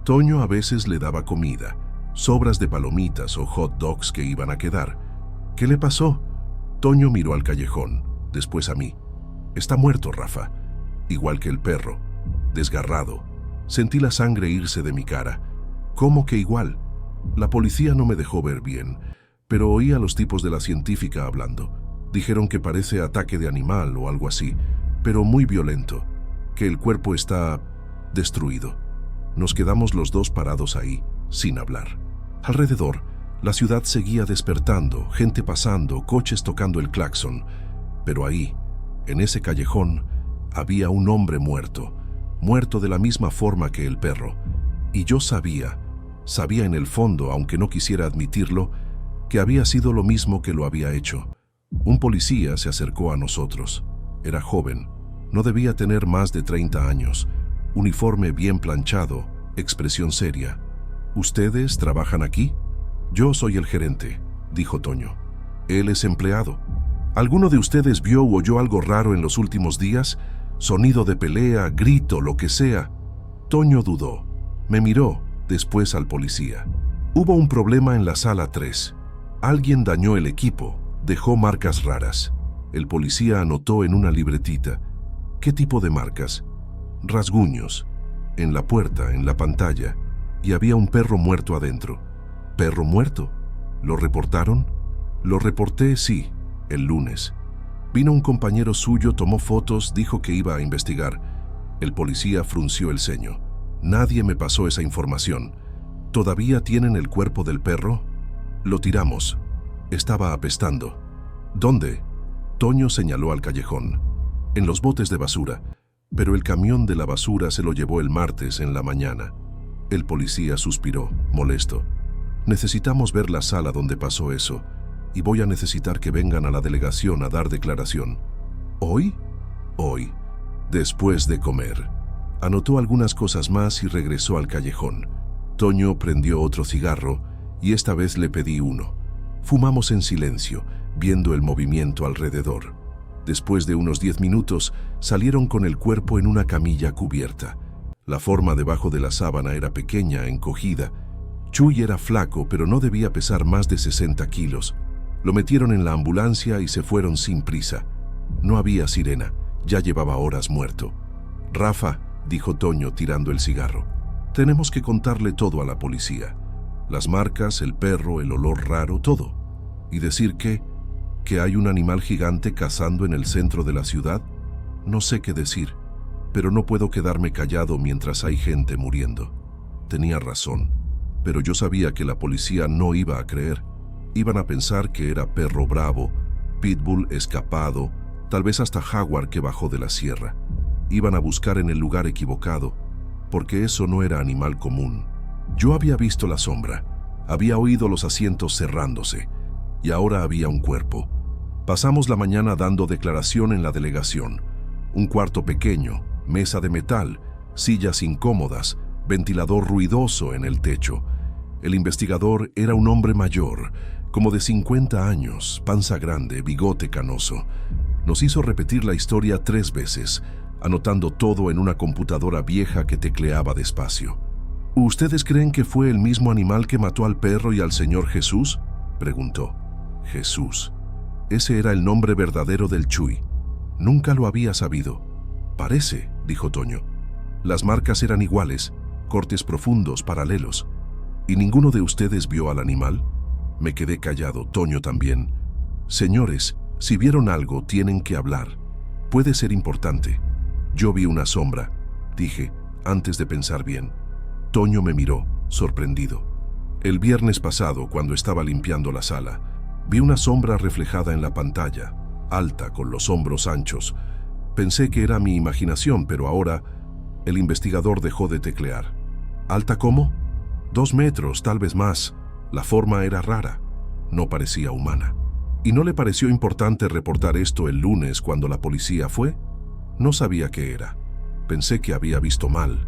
Toño a veces le daba comida, sobras de palomitas o hot dogs que iban a quedar. ¿Qué le pasó? Toño miró al callejón, después a mí. Está muerto, Rafa, igual que el perro, desgarrado. Sentí la sangre irse de mi cara. ¿Cómo que igual? La policía no me dejó ver bien, pero oí a los tipos de la científica hablando. Dijeron que parece ataque de animal o algo así, pero muy violento, que el cuerpo está destruido. Nos quedamos los dos parados ahí, sin hablar. Alrededor, la ciudad seguía despertando, gente pasando, coches tocando el claxon, pero ahí, en ese callejón, había un hombre muerto, muerto de la misma forma que el perro, y yo sabía en el fondo, aunque no quisiera admitirlo, que había sido lo mismo que lo había hecho. Un policía se acercó a nosotros. Era joven, no debía tener más de 30 años, uniforme bien planchado, expresión seria. ¿Ustedes trabajan aquí? Yo soy el gerente, dijo Toño. Él es empleado. ¿Alguno de ustedes vio o oyó algo raro en los últimos días? Sonido de pelea, grito, lo que sea. Toño dudó. Me miró, después al policía. Hubo un problema en la sala 3. Alguien dañó el equipo, dejó marcas raras. El policía anotó en una libretita. ¿Qué tipo de marcas? Rasguños. En la puerta, en la pantalla. Y había un perro muerto adentro. Perro muerto. ¿Lo reportaron? Lo reporté, sí, el lunes. Vino un compañero suyo, tomó fotos, dijo que iba a investigar. El policía frunció el ceño. Nadie me pasó esa información. ¿Todavía tienen el cuerpo del perro? Lo tiramos. Estaba apestando. ¿Dónde? Toño señaló al callejón. En los botes de basura, pero el camión de la basura se lo llevó el martes en la mañana. El policía suspiró, molesto. Necesitamos ver la sala donde pasó eso, y voy a necesitar que vengan a la delegación a dar declaración. ¿Hoy? Hoy, después de comer. Anotó algunas cosas más y regresó al callejón. Toño prendió otro cigarro y esta vez le pedí uno. Fumamos en silencio, viendo el movimiento alrededor. Después de unos 10 minutos, salieron con el cuerpo en una camilla cubierta. La forma debajo de la sábana era pequeña, encogida. Chuy era flaco, pero no debía pesar más de 60 kilos. Lo metieron en la ambulancia y se fueron sin prisa. No había sirena, ya llevaba horas muerto. Rafa, dijo Toño tirando el cigarro, tenemos que contarle todo a la policía. Las marcas, el perro, el olor raro, todo. Y decir que hay un animal gigante cazando en el centro de la ciudad. No sé qué decir, pero no puedo quedarme callado mientras hay gente muriendo. Tenía razón, pero yo sabía que la policía no iba a creer. Iban a pensar que era perro bravo, pitbull escapado, tal vez hasta jaguar que bajó de la sierra. Iban a buscar en el lugar equivocado, porque eso no era animal común. Yo había visto la sombra, había oído los asientos cerrándose, y ahora había un cuerpo. Pasamos la mañana dando declaración en la delegación. Un cuarto pequeño, mesa de metal, sillas incómodas, ventilador ruidoso en el techo. El investigador era un hombre mayor, como de 50 años, panza grande, bigote canoso. Nos hizo repetir la historia 3 veces, anotando todo en una computadora vieja que tecleaba despacio. ¿Ustedes creen que fue el mismo animal que mató al perro y al señor Jesús?, preguntó. Jesús. Ese era el nombre verdadero del Chuy. Nunca lo había sabido. Parece, dijo Toño. Las marcas eran iguales, cortes profundos, paralelos. ¿Y ninguno de ustedes vio al animal? Me quedé callado, Toño también. Señores, si vieron algo, tienen que hablar. Puede ser importante. Yo vi una sombra, dije, antes de pensar bien. Toño me miró, sorprendido. El viernes pasado, cuando estaba limpiando la sala, vi una sombra reflejada en la pantalla, alta, con los hombros anchos. Pensé que era mi imaginación, pero ahora el investigador dejó de teclear. ¿Alta cómo? 2 metros, tal vez más. La forma era rara. No parecía humana. ¿Y no le pareció importante reportar esto el lunes cuando la policía fue? No sabía qué era. Pensé que había visto mal.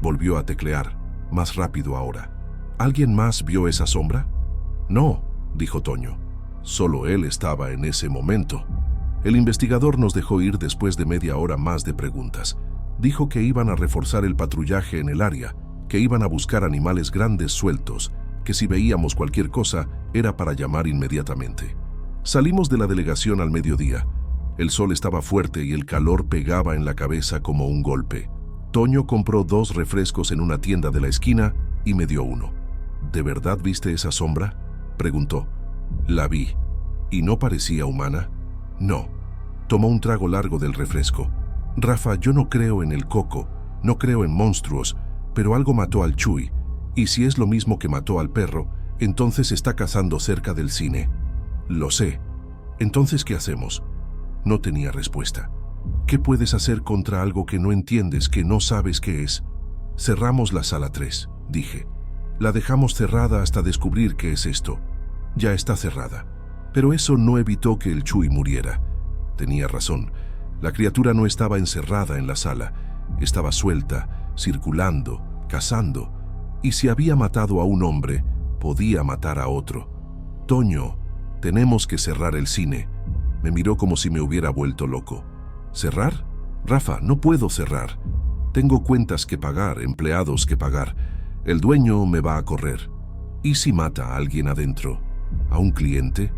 Volvió a teclear, más rápido ahora. ¿Alguien más vio esa sombra? No, dijo Toño. Solo él estaba en ese momento. El investigador nos dejó ir después de media hora más de preguntas. Dijo que iban a reforzar el patrullaje en el área, que iban a buscar animales grandes sueltos, que si veíamos cualquier cosa era para llamar inmediatamente. Salimos de la delegación al mediodía. El sol estaba fuerte y el calor pegaba en la cabeza como un golpe. Toño compró 2 refrescos en una tienda de la esquina y me dio uno. ¿De verdad viste esa sombra?, preguntó. La vi. ¿Y no parecía humana? No. Tomó un trago largo del refresco. Rafa, yo no creo en el coco, no creo en monstruos, pero algo mató al Chuy, y si es lo mismo que mató al perro, entonces está cazando cerca del cine. Lo sé. Entonces, ¿qué hacemos? No tenía respuesta. ¿Qué puedes hacer contra algo que no entiendes, que no sabes qué es? Cerramos la sala 3, dije. La dejamos cerrada hasta descubrir qué es esto. Ya está cerrada. Pero eso no evitó que el Chuy muriera. Tenía razón. La criatura no estaba encerrada en la sala. Estaba suelta, circulando, cazando. Y si había matado a un hombre, podía matar a otro. Toño, tenemos que cerrar el cine. Me miró como si me hubiera vuelto loco. ¿Cerrar? Rafa, no puedo cerrar. Tengo cuentas que pagar, empleados que pagar. El dueño me va a correr. ¿Y si mata a alguien adentro? ¿A un cliente?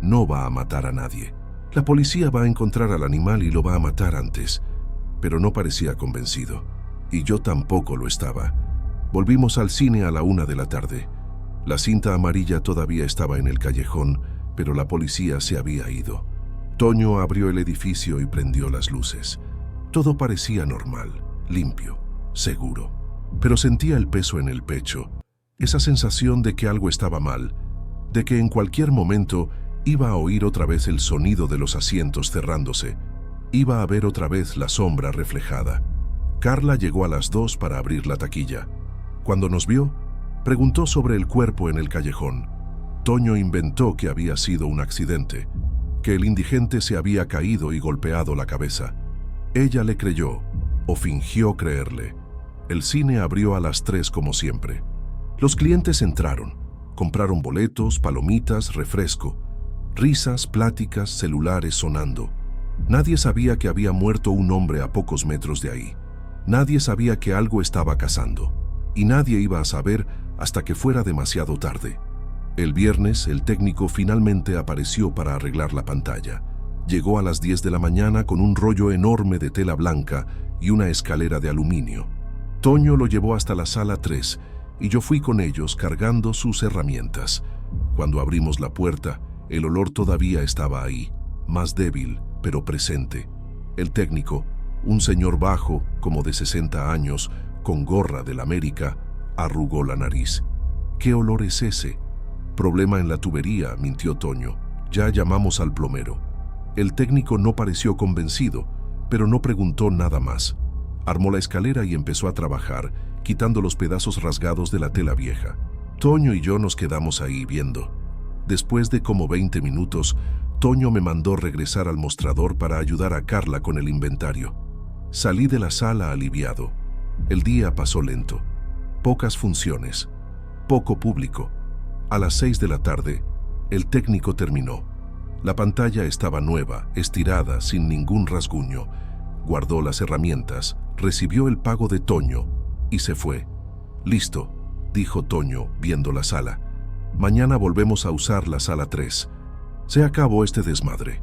No va a matar a nadie. La policía va a encontrar al animal y lo va a matar antes. Pero no parecía convencido. Y yo tampoco lo estaba. Volvimos al cine a la 1 de la tarde. La cinta amarilla todavía estaba en el callejón, pero la policía se había ido. Toño abrió el edificio y prendió las luces. Todo parecía normal, limpio, seguro. Pero sentía el peso en el pecho, esa sensación de que algo estaba mal, de que en cualquier momento iba a oír otra vez el sonido de los asientos cerrándose, iba a ver otra vez la sombra reflejada. Carla llegó a las 2 para abrir la taquilla. Cuando nos vio, preguntó sobre el cuerpo en el callejón. Toño inventó que había sido un accidente, que el indigente se había caído y golpeado la cabeza. Ella le creyó, o fingió creerle. El cine abrió a las 3 como siempre. Los clientes entraron, compraron boletos, palomitas, refresco, risas, pláticas, celulares sonando. Nadie sabía que había muerto un hombre a pocos metros de ahí. Nadie sabía que algo estaba cazando. Y nadie iba a saber hasta que fuera demasiado tarde. El viernes, el técnico finalmente apareció para arreglar la pantalla. Llegó a las 10 de la mañana con un rollo enorme de tela blanca y una escalera de aluminio. Toño lo llevó hasta la sala 3 y yo fui con ellos cargando sus herramientas. Cuando abrimos la puerta, el olor todavía estaba ahí, más débil, pero presente. El técnico, un señor bajo, como de 60 años, con gorra del América, arrugó la nariz. ¿Qué olor es ese? Problema en la tubería, mintió Toño. Ya llamamos al plomero. El técnico no pareció convencido, pero no preguntó nada más. Armó la escalera y empezó a trabajar, quitando los pedazos rasgados de la tela vieja. Toño y yo nos quedamos ahí viendo. Después de como 20 minutos, Toño me mandó regresar al mostrador para ayudar a Carla con el inventario. Salí de la sala aliviado. El día pasó lento. Pocas funciones. Poco público. A las 6 de la tarde, el técnico terminó. La pantalla estaba nueva, estirada, sin ningún rasguño. Guardó las herramientas, recibió el pago de Toño y se fue. «Listo», dijo Toño, viendo la sala. «Mañana volvemos a usar la sala 3. Se acabó este desmadre».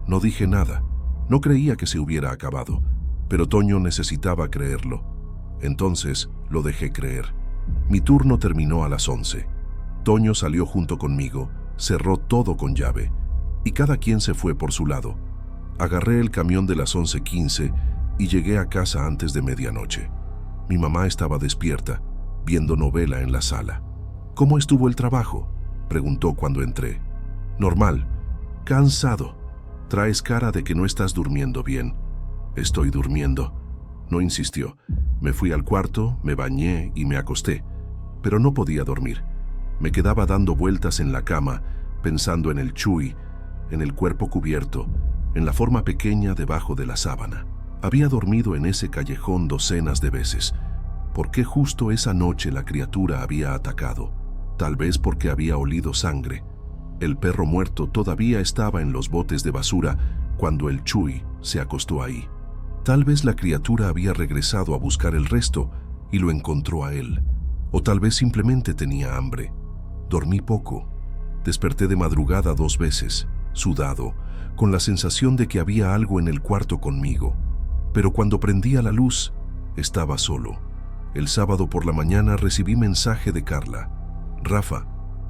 No dije nada. No creía que se hubiera acabado, pero Toño necesitaba creerlo. Entonces lo dejé creer. Mi turno terminó a las 11. Toño salió junto conmigo, cerró todo con llave, y cada quien se fue por su lado. Agarré el camión de las 11:15 y llegué a casa antes de medianoche. Mi mamá estaba despierta, viendo novela en la sala. «¿Cómo estuvo el trabajo?», preguntó cuando entré. «Normal. Cansado. Traes cara de que no estás durmiendo bien». «Estoy durmiendo», no insistió. Me fui al cuarto, me bañé y me acosté, pero no podía dormir. Me quedaba dando vueltas en la cama, pensando en el Chuy, en el cuerpo cubierto, en la forma pequeña debajo de la sábana. Había dormido en ese callejón docenas de veces. ¿Por qué justo esa noche la criatura había atacado? Tal vez porque había olido sangre. El perro muerto todavía estaba en los botes de basura cuando el Chuy se acostó ahí. Tal vez la criatura había regresado a buscar el resto y lo encontró a él. O tal vez simplemente tenía hambre. Dormí poco. Desperté de madrugada 2 veces, sudado, con la sensación de que había algo en el cuarto conmigo. Pero cuando prendía la luz, estaba solo. El sábado por la mañana recibí mensaje de Carla. «Rafa,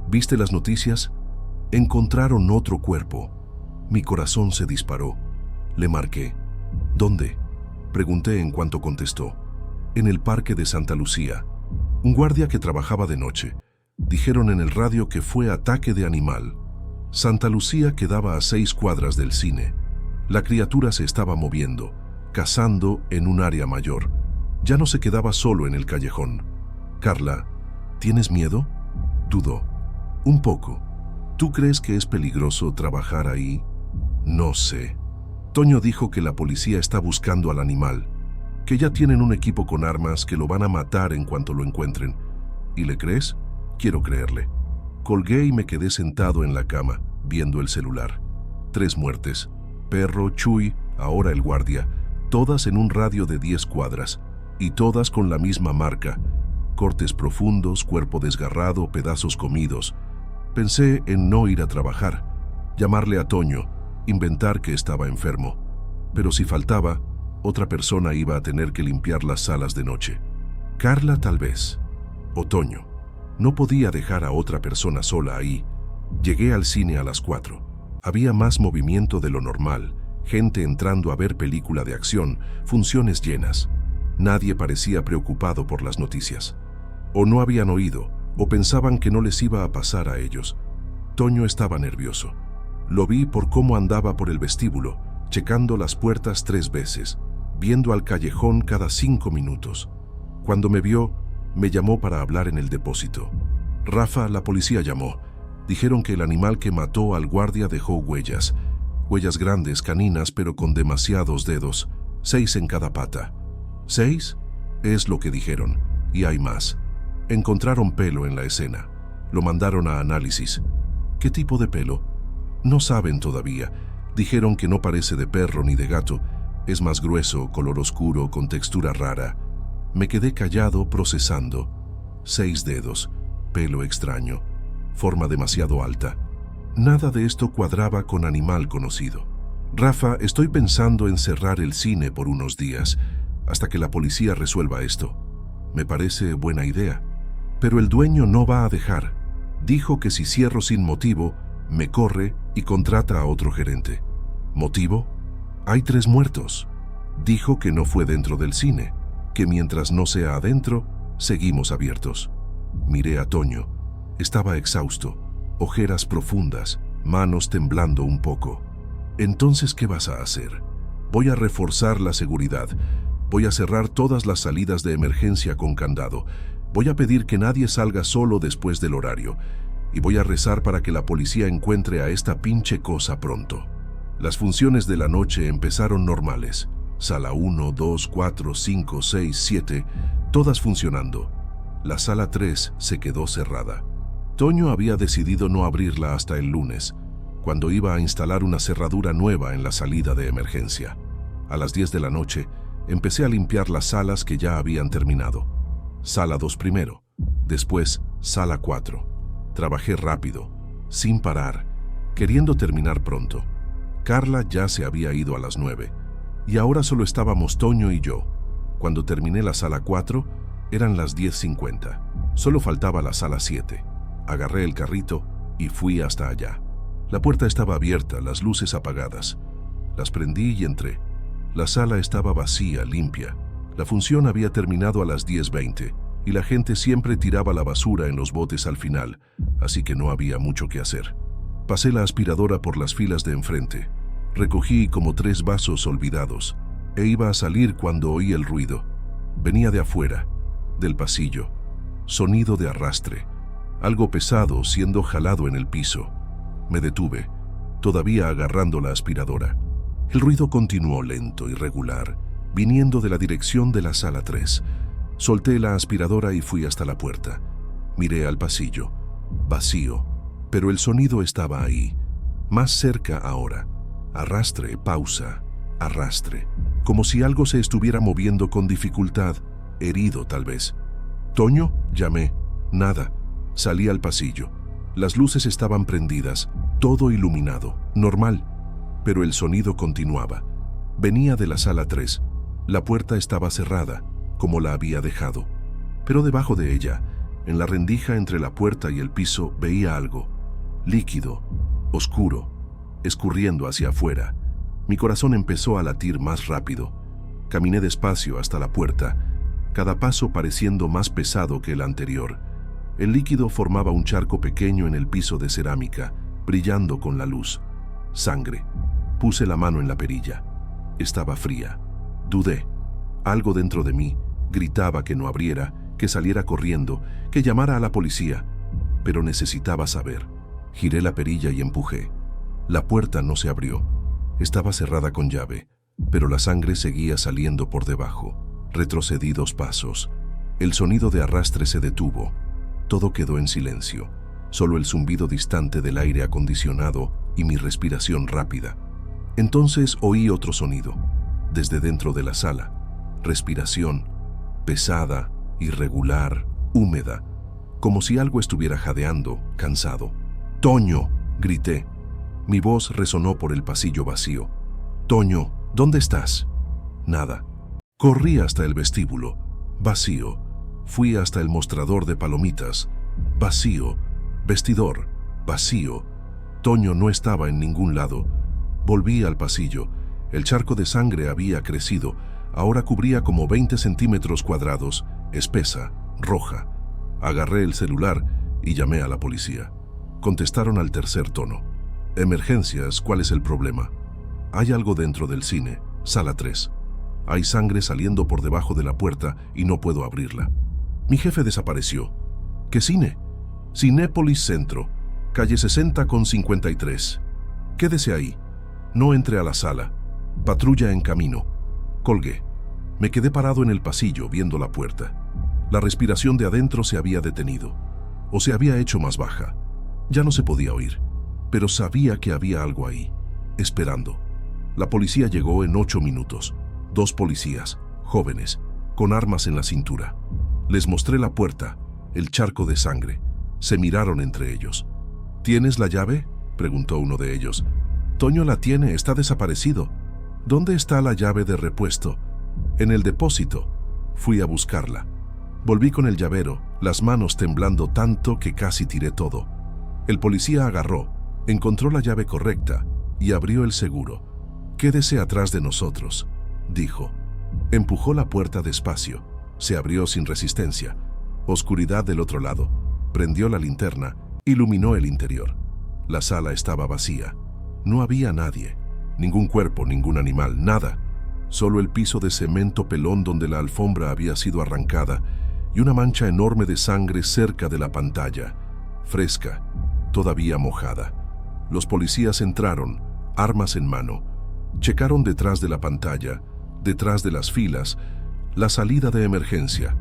¿viste las noticias? Encontraron otro cuerpo». Mi corazón se disparó. Le marqué. «¿Dónde?», pregunté en cuanto contestó. «En el parque de Santa Lucía». Un guardia que trabajaba de noche. Dijeron en el radio que fue ataque de animal. Santa Lucía quedaba a 6 cuadras del cine. La criatura se estaba moviendo, cazando en un área mayor. Ya no se quedaba solo en el callejón. «Carla, ¿tienes miedo?», dudó. «Un poco. ¿Tú crees que es peligroso trabajar ahí?». «No sé». Toño dijo que la policía está buscando al animal, que ya tienen un equipo con armas que lo van a matar en cuanto lo encuentren. ¿Y le crees? Quiero creerle. Colgué y me quedé sentado en la cama, viendo el celular. 3 muertes. Perro, Chuy, ahora el guardia, todas en un radio de 10 cuadras, y todas con la misma marca. Cortes profundos, cuerpo desgarrado, pedazos comidos. Pensé en no ir a trabajar, llamarle a Toño, inventar que estaba enfermo. Pero si faltaba, otra persona iba a tener que limpiar las salas de noche. Carla tal vez, o Toño. No podía dejar a otra persona sola ahí. Llegué al cine a las 4. Había más movimiento de lo normal, gente entrando a ver película de acción, funciones llenas. Nadie parecía preocupado por las noticias. O no habían oído, o pensaban que no les iba a pasar a ellos. Toño estaba nervioso. Lo vi por cómo andaba por el vestíbulo, checando las puertas 3 veces, viendo al callejón cada 5 minutos. Cuando me vio, me llamó para hablar en el depósito. Rafa, la policía llamó. Dijeron que el animal que mató al guardia dejó huellas. Huellas grandes, caninas, pero con demasiados dedos. 6 en cada pata. ¿6? Es lo que dijeron. Y hay más. Encontraron pelo en la escena. Lo mandaron a análisis. ¿Qué tipo de pelo? No saben todavía. Dijeron que no parece de perro ni de gato. Es más grueso, color oscuro, con textura rara. Me quedé callado, procesando. 6 dedos, pelo extraño, forma demasiado alta. Nada de esto cuadraba con animal conocido. Rafa, estoy pensando en cerrar el cine por unos días, hasta que la policía resuelva esto. Me parece buena idea. Pero el dueño no va a dejar. Dijo que si cierro sin motivo, me corre y contrata a otro gerente. ¿Motivo? Hay 3 muertos. Dijo que no fue dentro del cine, que mientras no sea adentro, seguimos abiertos. Miré a Toño. Estaba exhausto, ojeras profundas, manos temblando un poco. Entonces, ¿qué vas a hacer? Voy a reforzar la seguridad. Voy a cerrar todas las salidas de emergencia con candado. Voy a pedir que nadie salga solo después del horario. Y voy a rezar para que la policía encuentre a esta pinche cosa pronto. Las funciones de la noche empezaron normales. Sala 1, 2, 4, 5, 6, 7, todas funcionando. La sala 3 se quedó cerrada. Toño había decidido no abrirla hasta el lunes, cuando iba a instalar una cerradura nueva en la salida de emergencia. A las 10 de la noche, empecé a limpiar las salas que ya habían terminado. Sala 2 primero, después sala 4. Trabajé rápido, sin parar, queriendo terminar pronto. Carla ya se había ido a las 9, y ahora solo estábamos Toño y yo. Cuando terminé la sala 4, eran las 10:50. Solo faltaba la sala 7. Agarré el carrito y fui hasta allá. La puerta estaba abierta, las luces apagadas. Las prendí y entré. La sala estaba vacía, limpia. La función había terminado a las 10:20 y la gente siempre tiraba la basura en los botes al final, así que no había mucho que hacer. Pasé la aspiradora por las filas de enfrente. Recogí como 3 vasos olvidados e iba a salir cuando oí el ruido. Venía de afuera, del pasillo. Sonido de arrastre. Algo pesado siendo jalado en el piso. Me detuve, todavía agarrando la aspiradora. El ruido continuó lento y regular, viniendo de la dirección de la sala 3. Solté la aspiradora y fui hasta la puerta. Miré al pasillo. Vacío, pero el sonido estaba ahí. Más cerca ahora. Arrastre, pausa, arrastre. Como si algo se estuviera moviendo con dificultad, herido tal vez. «¿Toño?», llamé. Nada. Salí al pasillo. Las luces estaban prendidas, todo iluminado, normal. Pero el sonido continuaba. Venía de la sala 3. La puerta estaba cerrada, como la había dejado. Pero debajo de ella, en la rendija entre la puerta y el piso, veía algo. Líquido, oscuro, escurriendo hacia afuera. Mi corazón empezó a latir más rápido. Caminé despacio hasta la puerta, cada paso pareciendo más pesado que el anterior. El líquido formaba un charco pequeño en el piso de cerámica, brillando con la luz. Sangre. Puse la mano en la perilla. Estaba fría. Dudé. Algo dentro de mí gritaba que no abriera, que saliera corriendo, que llamara a la policía. Pero necesitaba saber. Giré la perilla y empujé. La puerta no se abrió. Estaba cerrada con llave, pero la sangre seguía saliendo por debajo. Retrocedí 2 pasos. El sonido de arrastre se detuvo. Todo quedó en silencio. Solo el zumbido distante del aire acondicionado y mi respiración rápida. Entonces oí otro sonido, desde dentro de la sala. Respiración, pesada, irregular, húmeda, como si algo estuviera jadeando, cansado. «¡Toño!», grité. Mi voz resonó por el pasillo vacío. «Toño, ¿dónde estás?». Nada. Corrí hasta el vestíbulo. Vacío. Fui hasta el mostrador de palomitas. Vacío. Vestidor. Vacío. Toño no estaba en ningún lado. Volví al pasillo. El charco de sangre había crecido. Ahora cubría como 20 centímetros cuadrados, espesa, roja. Agarré el celular y llamé a la policía. Contestaron al tercer tono. Emergencias, ¿cuál es el problema? Hay algo dentro del cine, sala 3. Hay sangre saliendo por debajo de la puerta y no puedo abrirla. Mi jefe desapareció. ¿Qué cine? Cinépolis Centro, calle 60 con 53. Quédese ahí. No entre a la sala. Patrulla en camino. Colgué. Me quedé parado en el pasillo viendo la puerta. La respiración de adentro se había detenido, o se había hecho más baja. Ya no se podía oír, pero sabía que había algo ahí, esperando. La policía llegó en 8 minutos. 2 policías, jóvenes, con armas en la cintura. Les mostré la puerta, el charco de sangre. Se miraron entre ellos. ¿Tienes la llave?, preguntó uno de ellos. Toño la tiene, está desaparecido. ¿Dónde está la llave de repuesto? En el depósito. Fui a buscarla. Volví con el llavero, las manos temblando tanto que casi tiré todo. El policía agarró, encontró la llave correcta y abrió el seguro. Quédese atrás de nosotros, dijo. Empujó la puerta despacio. Se abrió sin resistencia. Oscuridad del otro lado. Prendió la linterna, iluminó el interior. La sala estaba vacía. No había nadie. Ningún cuerpo, ningún animal, nada. Solo el piso de cemento pelón donde la alfombra había sido arrancada y una mancha enorme de sangre cerca de la pantalla, fresca, todavía mojada. Los policías entraron, armas en mano. Checaron detrás de la pantalla, detrás de las filas, la salida de emergencia.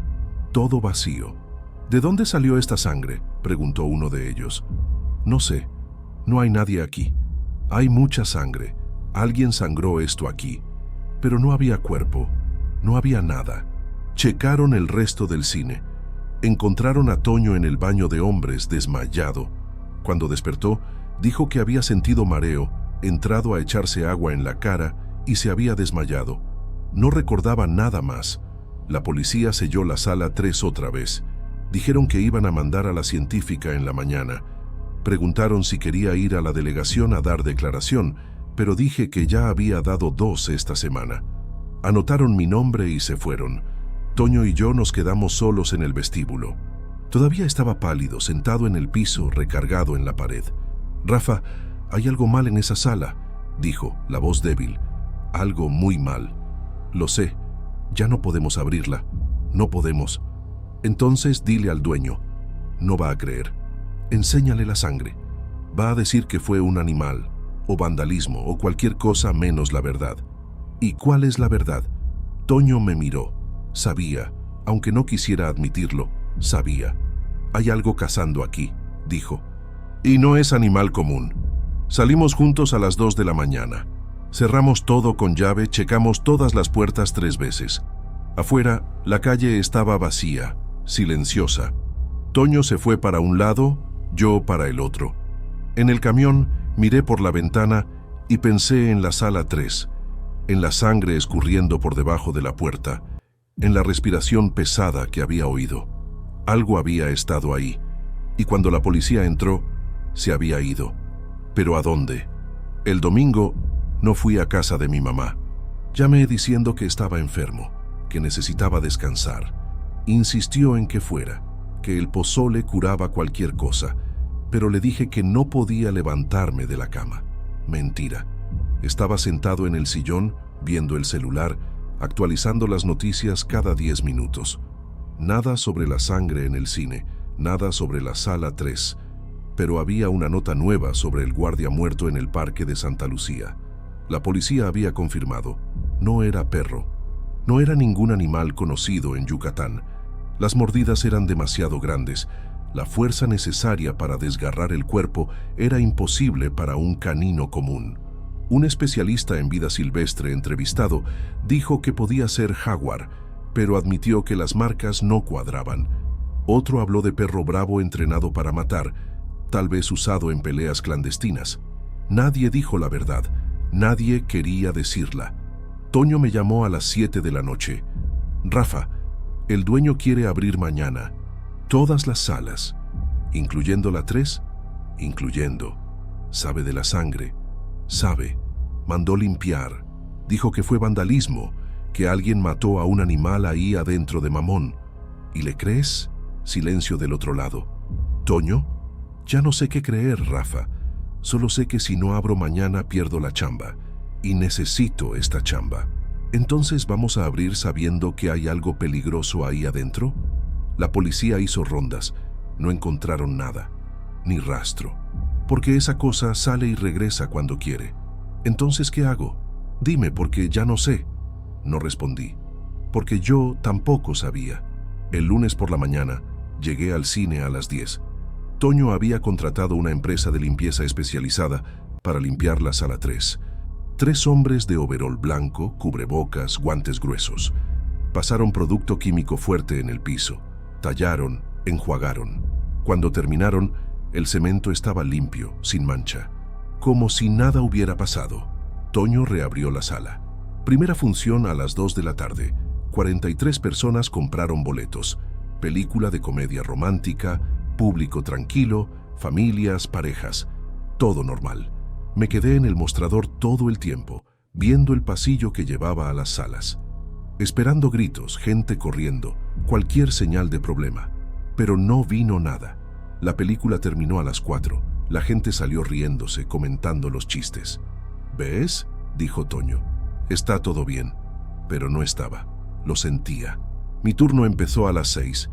Todo vacío. ¿De dónde salió esta sangre?, preguntó uno de ellos. No sé. No hay nadie aquí. Hay mucha sangre. Alguien sangró esto aquí. Pero no había cuerpo. No había nada. Checaron el resto del cine. Encontraron a Toño en el baño de hombres, desmayado. Cuando despertó, dijo que había sentido mareo, entrado a echarse agua en la cara y se había desmayado. No recordaba nada más. La policía selló la sala 3 otra vez. Dijeron que iban a mandar a la científica en la mañana. Preguntaron si quería ir a la delegación a dar declaración, pero dije que ya había dado 2 esta semana. Anotaron mi nombre y se fueron. Toño y yo nos quedamos solos en el vestíbulo. Todavía estaba pálido, sentado en el piso, recargado en la pared. Rafa, hay algo mal en esa sala, dijo, la voz débil. Algo muy mal. Lo sé. Ya no podemos abrirla. No podemos. Entonces dile al dueño. No va a creer. Enséñale la sangre. Va a decir que fue un animal, o vandalismo, o cualquier cosa menos la verdad. ¿Y cuál es la verdad? Toño me miró. Sabía, aunque no quisiera admitirlo, sabía. Hay algo cazando aquí, dijo. Y no es animal común. Salimos juntos a las 2 de la mañana. Cerramos todo con llave, checamos todas las puertas 3 veces. Afuera, la calle estaba vacía, silenciosa. Toño se fue para un lado, yo para el otro. En el camión, miré por la ventana y pensé en la sala 3, en la sangre escurriendo por debajo de la puerta, en la respiración pesada que había oído. Algo había estado ahí, y cuando la policía entró, se había ido. ¿Pero a dónde? El domingo no fui a casa de mi mamá. Llamé diciendo que estaba enfermo, que necesitaba descansar. Insistió en que fuera, que el pozole curaba cualquier cosa, pero le dije que no podía levantarme de la cama. Mentira. Estaba sentado en el sillón, viendo el celular, actualizando las noticias cada 10 minutos. Nada sobre la sangre en el cine, nada sobre la sala 3, pero había una nota nueva sobre el guardia muerto en el parque de Santa Lucía. La policía había confirmado, no era perro, no era ningún animal conocido en Yucatán. Las mordidas eran demasiado grandes. La fuerza necesaria para desgarrar el cuerpo era imposible para un canino común. Un especialista en vida silvestre entrevistado dijo que podía ser jaguar, pero admitió que las marcas no cuadraban. Otro habló de perro bravo entrenado para matar, tal vez usado en peleas clandestinas. Nadie dijo la verdad, nadie quería decirla. Toño me llamó a las 7 de la noche. Rafa, el dueño quiere abrir mañana. Todas las salas. ¿Incluyendo la 3? Incluyendo. Sabe de la sangre. Sabe. Mandó limpiar. Dijo que fue vandalismo, que alguien mató a un animal ahí adentro de Mamón. ¿Y le crees? Silencio del otro lado. ¿Toño? Ya no sé qué creer, Rafa. Solo sé que si no abro mañana pierdo la chamba. Y necesito esta chamba. ¿Entonces vamos a abrir sabiendo que hay algo peligroso ahí adentro? La policía hizo rondas. No encontraron nada. Ni rastro. Porque esa cosa sale y regresa cuando quiere. ¿Entonces qué hago? Dime, porque ya no sé. No respondí. Porque yo tampoco sabía. El lunes por la mañana llegué al cine a las 10. Toño había contratado una empresa de limpieza especializada para limpiar la sala 3. 3 hombres de overol blanco, cubrebocas, guantes gruesos. Pasaron producto químico fuerte en el piso. Tallaron, enjuagaron. Cuando terminaron, el cemento estaba limpio, sin mancha. Como si nada hubiera pasado. Toño reabrió la sala. Primera función a las 2 de la tarde. 43 personas compraron boletos. Película de comedia romántica, público tranquilo, familias, parejas. Todo normal. Me quedé en el mostrador todo el tiempo, viendo el pasillo que llevaba a las salas. Esperando gritos, gente corriendo, cualquier señal de problema. Pero no vino nada. La película terminó a las 4. La gente salió riéndose, comentando los chistes. ¿Ves?, dijo Toño. Está todo bien. Pero no estaba. Lo sentía. Mi turno empezó a las 6.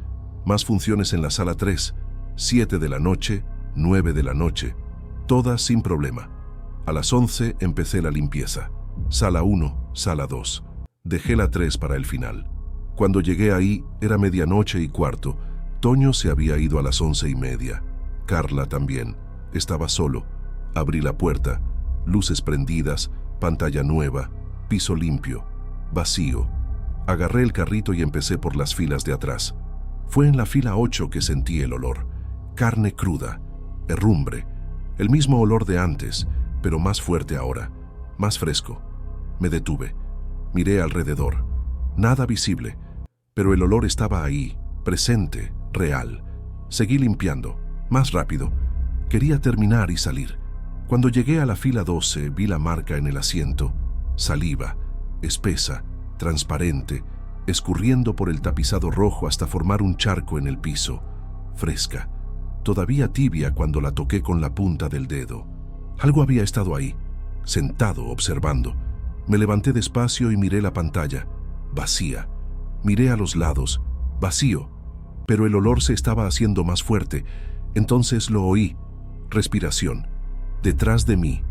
Más funciones en la sala 3. 7 de la noche, 9 de la noche. Todas sin problema. A las 11 empecé la limpieza. Sala 1, sala 2. Dejé la 3 para el final. Cuando llegué ahí, era 00:15. Toño se había ido a las 11:30. Carla también. Estaba solo. Abrí la puerta. Luces prendidas, pantalla nueva, piso limpio, vacío. Agarré el carrito y empecé por las filas de atrás. Fue en la fila 8 que sentí el olor. Carne cruda, herrumbre, el mismo olor de antes, pero más fuerte ahora, más fresco. Me detuve. Miré alrededor. Nada visible, pero el olor estaba ahí, presente, real. Seguí limpiando, más rápido. Quería terminar y salir. Cuando llegué a la fila 12, vi la marca en el asiento. Saliva, espesa, transparente, escurriendo por el tapizado rojo hasta formar un charco en el piso. Fresca, todavía tibia cuando la toqué con la punta del dedo. Algo había estado ahí, sentado, observando. Me levanté despacio y miré la pantalla, vacía. Miré a los lados, vacío, pero el olor se estaba haciendo más fuerte. Entonces lo oí, respiración. Detrás de mí,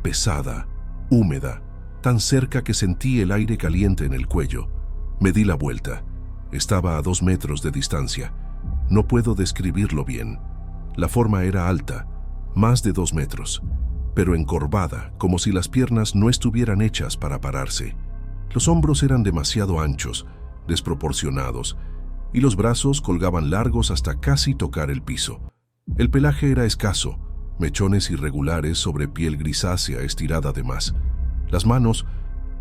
pesada, húmeda, tan cerca que sentí el aire caliente en el cuello. Me di la vuelta. Estaba a 2 metros de distancia. No puedo describirlo bien. La forma era alta, más de 2 metros, pero encorvada, como si las piernas no estuvieran hechas para pararse. Los hombros eran demasiado anchos, desproporcionados, y los brazos colgaban largos hasta casi tocar el piso. El pelaje era escaso, mechones irregulares sobre piel grisácea estirada de más. Las manos,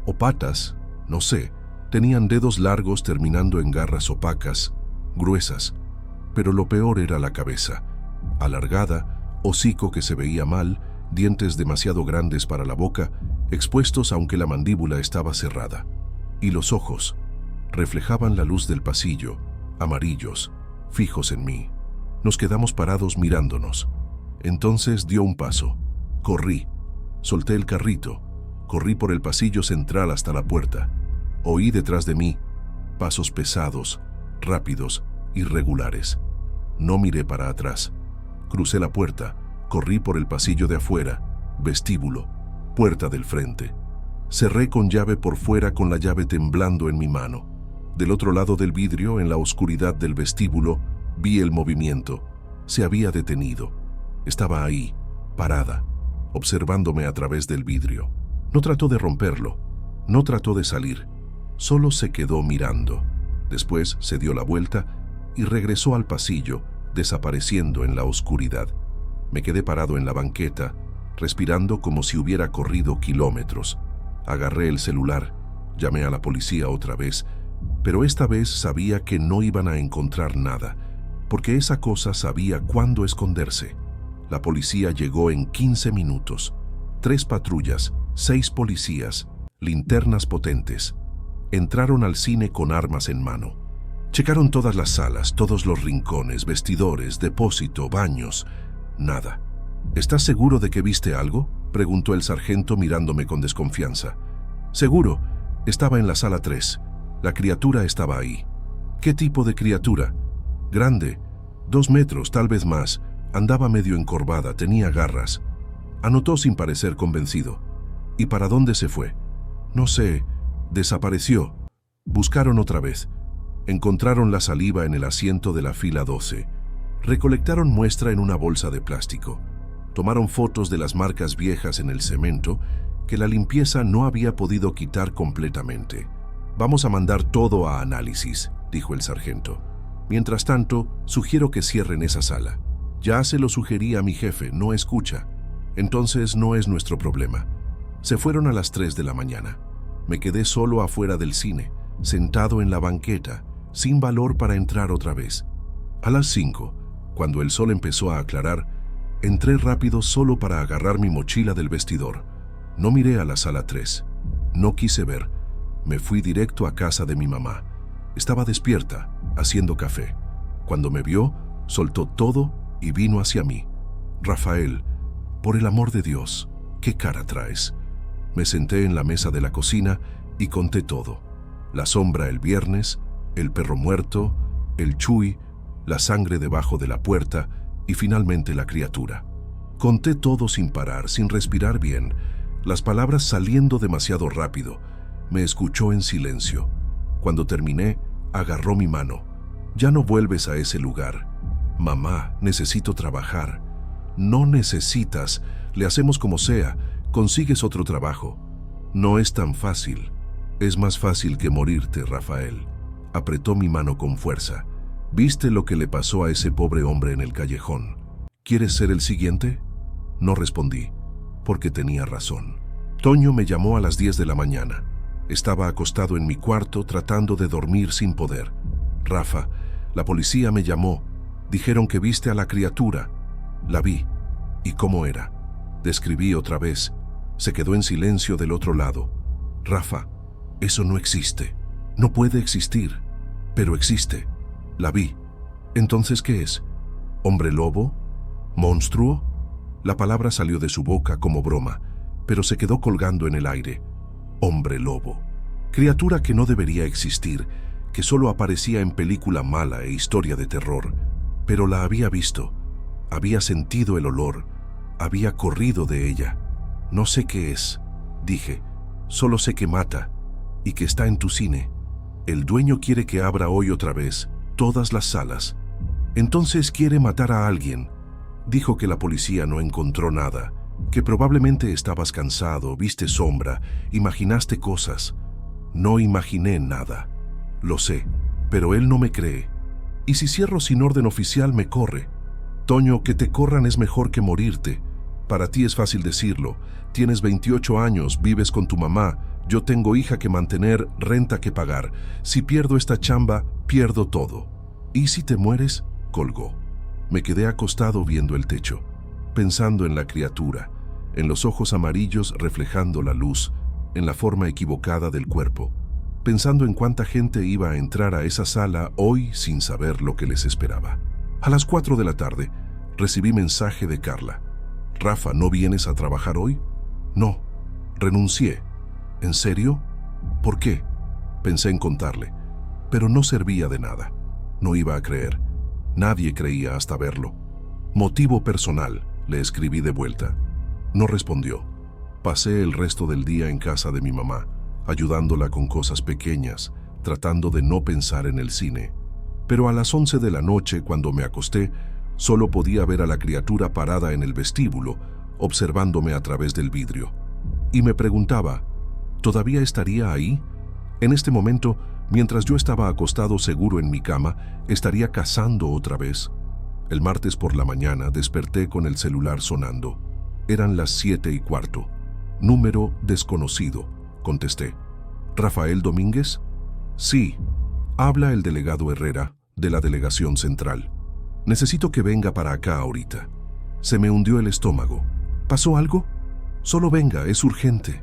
o patas, no sé, tenían dedos largos terminando en garras opacas, gruesas. Pero lo peor era la cabeza, alargada, hocico que se veía mal, dientes demasiado grandes para la boca, expuestos aunque la mandíbula estaba cerrada. Y los ojos reflejaban la luz del pasillo, amarillos, fijos en mí. Nos quedamos parados mirándonos. Entonces dio un paso. Corrí. Solté el carrito. Corrí por el pasillo central hasta la puerta. Oí detrás de mí pasos pesados, rápidos, irregulares. No miré para atrás. Crucé la puerta. Corrí por el pasillo de afuera, vestíbulo, puerta del frente. Cerré con llave por fuera con la llave temblando en mi mano. Del otro lado del vidrio, en la oscuridad del vestíbulo, vi el movimiento. Se había detenido. Estaba ahí, parada, observándome a través del vidrio. No trató de romperlo, no trató de salir, solo se quedó mirando. Después se dio la vuelta y regresó al pasillo, desapareciendo en la oscuridad. Me quedé parado en la banqueta, respirando como si hubiera corrido kilómetros. Agarré el celular, llamé a la policía otra vez, pero esta vez sabía que no iban a encontrar nada. porque esa cosa sabía cuándo esconderse. La policía llegó en 15 minutos. 3 patrullas, 6 policías, linternas potentes. Entraron al cine con armas en mano. Checaron todas las salas, todos los rincones, vestidores, depósito, baños. Nada. ¿Estás seguro de que viste algo?, preguntó el sargento mirándome con desconfianza. Seguro. Estaba en la sala 3. La criatura estaba ahí. ¿Qué tipo de criatura? Grande. 2 metros, tal vez más. Andaba medio encorvada, tenía garras. Anotó sin parecer convencido. ¿Y para dónde se fue? No sé. Desapareció. Buscaron otra vez. Encontraron la saliva en el asiento de la fila 12. Recolectaron muestra en una bolsa de plástico. Tomaron fotos de las marcas viejas en el cemento que la limpieza no había podido quitar completamente. Vamos a mandar todo a análisis, dijo el sargento. Mientras tanto, sugiero que cierren esa sala. Ya se lo sugerí a mi jefe, no escucha. Entonces no es nuestro problema. Se fueron a las 3 de la mañana. Me quedé solo afuera del cine, sentado en la banqueta, sin valor para entrar otra vez. A las 5, cuando el sol empezó a aclarar, entré rápido solo para agarrar mi mochila del vestidor. No miré a la sala 3. No quise ver. Me fui directo a casa de mi mamá. Estaba despierta, haciendo café. Cuando me vio, soltó todo y vino hacia mí. Rafael, por el amor de Dios, ¿qué cara traes? Me senté en la mesa de la cocina y conté todo. La sombra el viernes, el perro muerto, el Chuy, la sangre debajo de la puerta y finalmente la criatura. Conté todo sin parar, sin respirar bien, las palabras saliendo demasiado rápido. Me escuchó en silencio. Cuando terminé, agarró mi mano. Ya no vuelves a ese lugar. Mamá, necesito trabajar. No necesitas, le hacemos como sea, consigues otro trabajo. No es tan fácil. Es más fácil que morirte, Rafael. Apretó mi mano con fuerza. ¿Viste lo que le pasó a ese pobre hombre en el callejón? ¿Quieres ser el siguiente? No respondí, porque tenía razón. Toño me llamó a las 10 de la mañana. Estaba acostado en mi cuarto tratando de dormir sin poder. Rafa, la policía me llamó. Dijeron que viste a la criatura. La vi. ¿Y cómo era? Describí otra vez. Se quedó en silencio del otro lado. Rafa, eso no existe. No puede existir. Pero existe. La vi. ¿Entonces qué es? ¿Hombre lobo? ¿Monstruo? La palabra salió de su boca como broma, pero se quedó colgando en el aire. Hombre lobo. Criatura que no debería existir, que solo aparecía en película mala e historia de terror. Pero la había visto. Había sentido el olor. Había corrido de ella. No sé qué es, dije. Solo sé que mata y que está en tu cine. El dueño quiere que abra hoy otra vez todas las salas. Entonces quiere matar a alguien. Dijo que la policía no encontró nada, que probablemente estabas cansado, viste sombra, imaginaste cosas. No imaginé nada. Lo sé, pero él no me cree. Y si cierro sin orden oficial, me corre. Toño, que te corran es mejor que morirte. Para ti es fácil decirlo. Tienes 28 años, vives con tu mamá. Yo tengo hija que mantener, renta que pagar. Si pierdo esta chamba, pierdo todo. ¿Y si te mueres? Colgó. Me quedé acostado viendo el techo, pensando en la criatura, en los ojos amarillos reflejando la luz, en la forma equivocada del cuerpo, pensando en cuánta gente iba a entrar a esa sala hoy sin saber lo que les esperaba. A las 4 de la tarde, recibí mensaje de Carla. Rafa, ¿no vienes a trabajar hoy? No, renuncié. ¿En serio? ¿Por qué? Pensé en contarle, pero no servía de nada. No iba a creer. Nadie creía hasta verlo. Motivo personal, le escribí de vuelta. No respondió. Pasé el resto del día en casa de mi mamá, ayudándola con cosas pequeñas, tratando de no pensar en el cine. Pero a las 11 de la noche, cuando me acosté, solo podía ver a la criatura parada en el vestíbulo, observándome a través del vidrio. Y me preguntaba, ¿todavía estaría ahí? En este momento, mientras yo estaba acostado seguro en mi cama, estaría cazando otra vez. El martes por la mañana desperté con el celular sonando. Eran las 7:15. Número desconocido, contesté. ¿Rafael Domínguez? Sí. Habla el delegado Herrera, de la Delegación Central. Necesito que venga para acá ahorita. Se me hundió el estómago. ¿Pasó algo? Solo venga, es urgente.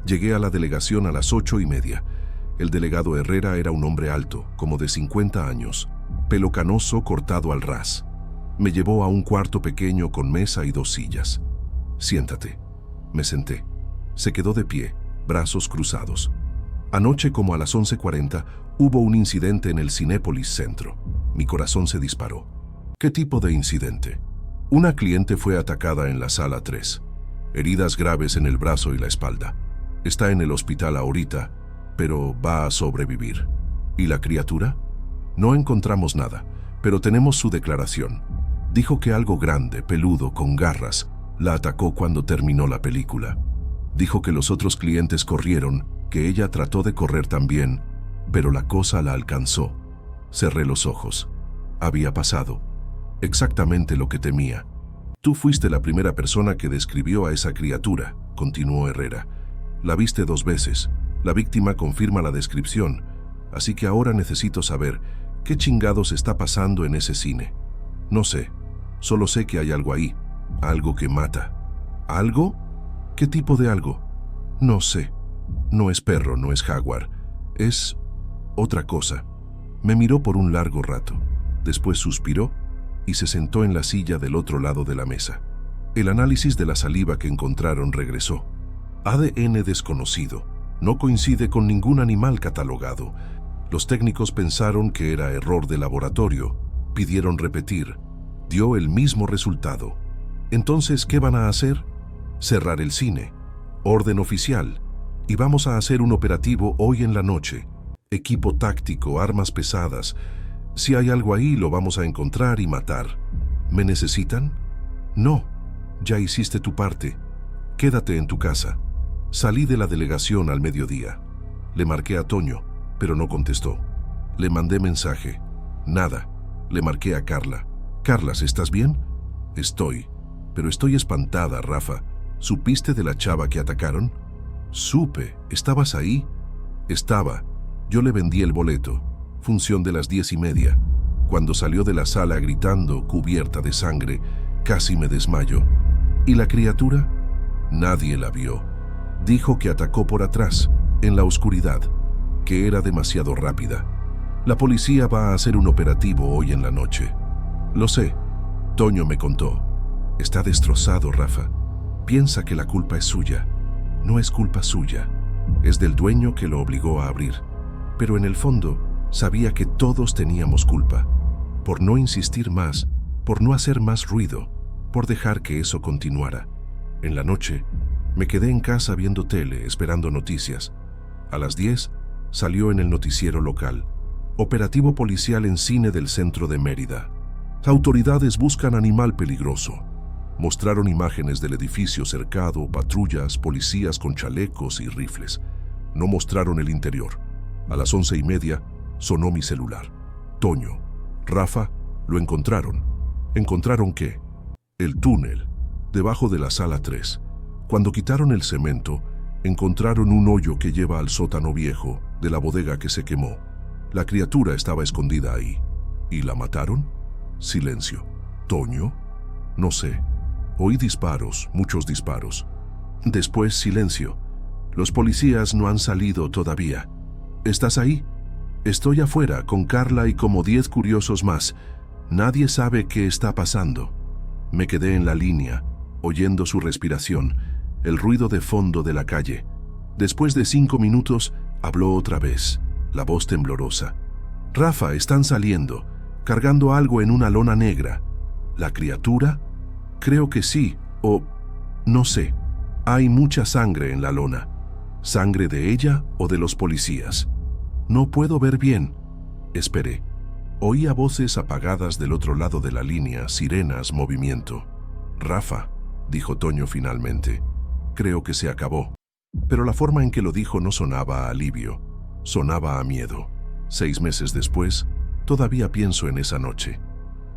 Llegué a la delegación a las 8:30. El delegado Herrera era un hombre alto, como de 50 años, pelo canoso cortado al ras. Me llevó a un cuarto pequeño con mesa y 2 sillas. Siéntate. Me senté. Se quedó de pie, brazos cruzados. Anoche, como a las 11:40, hubo un incidente en el Cinépolis Centro. Mi corazón se disparó. ¿Qué tipo de incidente? Una cliente fue atacada en la sala 3. Heridas graves en el brazo y la espalda. Está en el hospital ahorita, pero va a sobrevivir. ¿Y la criatura? No encontramos nada, pero tenemos su declaración. Dijo que algo grande, peludo, con garras, la atacó cuando terminó la película. Dijo que los otros clientes corrieron, que ella trató de correr también, pero la cosa la alcanzó. Cerré los ojos. Había pasado. Exactamente lo que temía. Tú fuiste la primera persona que describió a esa criatura, continuó Herrera. La viste 2 veces. La víctima confirma la descripción. Así que ahora necesito saber qué chingados está pasando en ese cine. No sé. Solo sé que hay algo ahí. Algo que mata. ¿Algo? ¿Qué tipo de algo? No sé. No es perro, no es jaguar. Es otra cosa. Me miró por un largo rato. Después suspiró y se sentó en la silla del otro lado de la mesa. El análisis de la saliva que encontraron regresó. ADN desconocido. No coincide con ningún animal catalogado. Los técnicos pensaron que era error de laboratorio. Pidieron repetir. Dio el mismo resultado. Entonces, ¿qué van a hacer? Cerrar el cine. Orden oficial. Y vamos a hacer un operativo hoy en la noche. Equipo táctico, armas pesadas. Si hay algo ahí, lo vamos a encontrar y matar. ¿Me necesitan? No. Ya hiciste tu parte. Quédate en tu casa. Salí de la delegación al mediodía. Le marqué a Toño, pero no contestó. Le mandé mensaje. Nada. Le marqué a Carla. Carlas, ¿estás bien? Estoy. Pero estoy espantada, Rafa. ¿Supiste de la chava que atacaron? Supe. ¿Estabas ahí? Estaba. Yo le vendí el boleto. Función de las 10:30. Cuando salió de la sala gritando, cubierta de sangre, casi me desmayo. ¿Y la criatura? Nadie la vio. Dijo que atacó por atrás, en la oscuridad, que era demasiado rápida. La policía va a hacer un operativo hoy en la noche. Lo sé. Toño me contó. Está destrozado, Rafa. Piensa que la culpa es suya. No es culpa suya. Es del dueño que lo obligó a abrir. Pero en el fondo, sabía que todos teníamos culpa. Por no insistir más, por no hacer más ruido, por dejar que eso continuara. En la noche, me quedé en casa viendo tele, esperando noticias. A las 10, salió en el noticiero local. Operativo policial en cine del centro de Mérida. Autoridades buscan animal peligroso. Mostraron imágenes del edificio cercado, patrullas, policías con chalecos y rifles. No mostraron el interior. A las 11:30 sonó mi celular. Toño, Rafa, lo encontraron. ¿Encontraron qué? El túnel, debajo de la sala 3. Cuando quitaron el cemento, encontraron un hoyo que lleva al sótano viejo de la bodega que se quemó. La criatura estaba escondida ahí. ¿Y la mataron? Silencio. ¿Toño? No sé. Oí disparos, muchos disparos. Después silencio. Los policías no han salido todavía. ¿Estás ahí? Estoy afuera con Carla y como 10 curiosos más. Nadie sabe qué está pasando. Me quedé en la línea, oyendo su respiración, el ruido de fondo de la calle. Después de 5 minutos, habló otra vez, la voz temblorosa. Rafa, están saliendo, cargando algo en una lona negra. ¿La criatura? Creo que sí, o no sé. Hay mucha sangre en la lona. ¿Sangre de ella o de los policías? No puedo ver bien. Esperé. Oía voces apagadas del otro lado de la línea, sirenas, movimiento. Rafa, dijo Toño finalmente. Creo que se acabó. Pero la forma en que lo dijo no sonaba a alivio, sonaba a miedo. 6 meses después, todavía pienso en esa noche.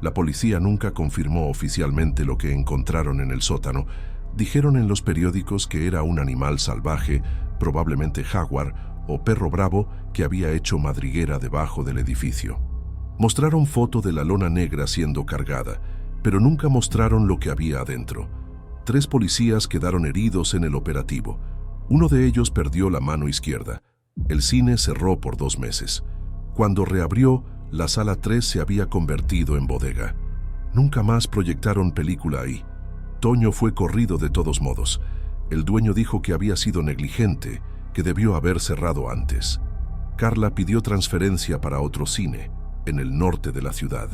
La policía nunca confirmó oficialmente lo que encontraron en el sótano. Dijeron en los periódicos que era un animal salvaje, probablemente jaguar o perro bravo, que había hecho madriguera debajo del edificio. Mostraron foto de la lona negra siendo cargada, pero nunca mostraron lo que había adentro. 3 policías quedaron heridos en el operativo. Uno de ellos perdió la mano izquierda. El cine cerró por 2 meses. Cuando reabrió, la sala 3 se había convertido en bodega. Nunca más proyectaron película ahí. Toño fue corrido de todos modos. El dueño dijo que había sido negligente, que debió haber cerrado antes. Carla pidió transferencia para otro cine, en el norte de la ciudad.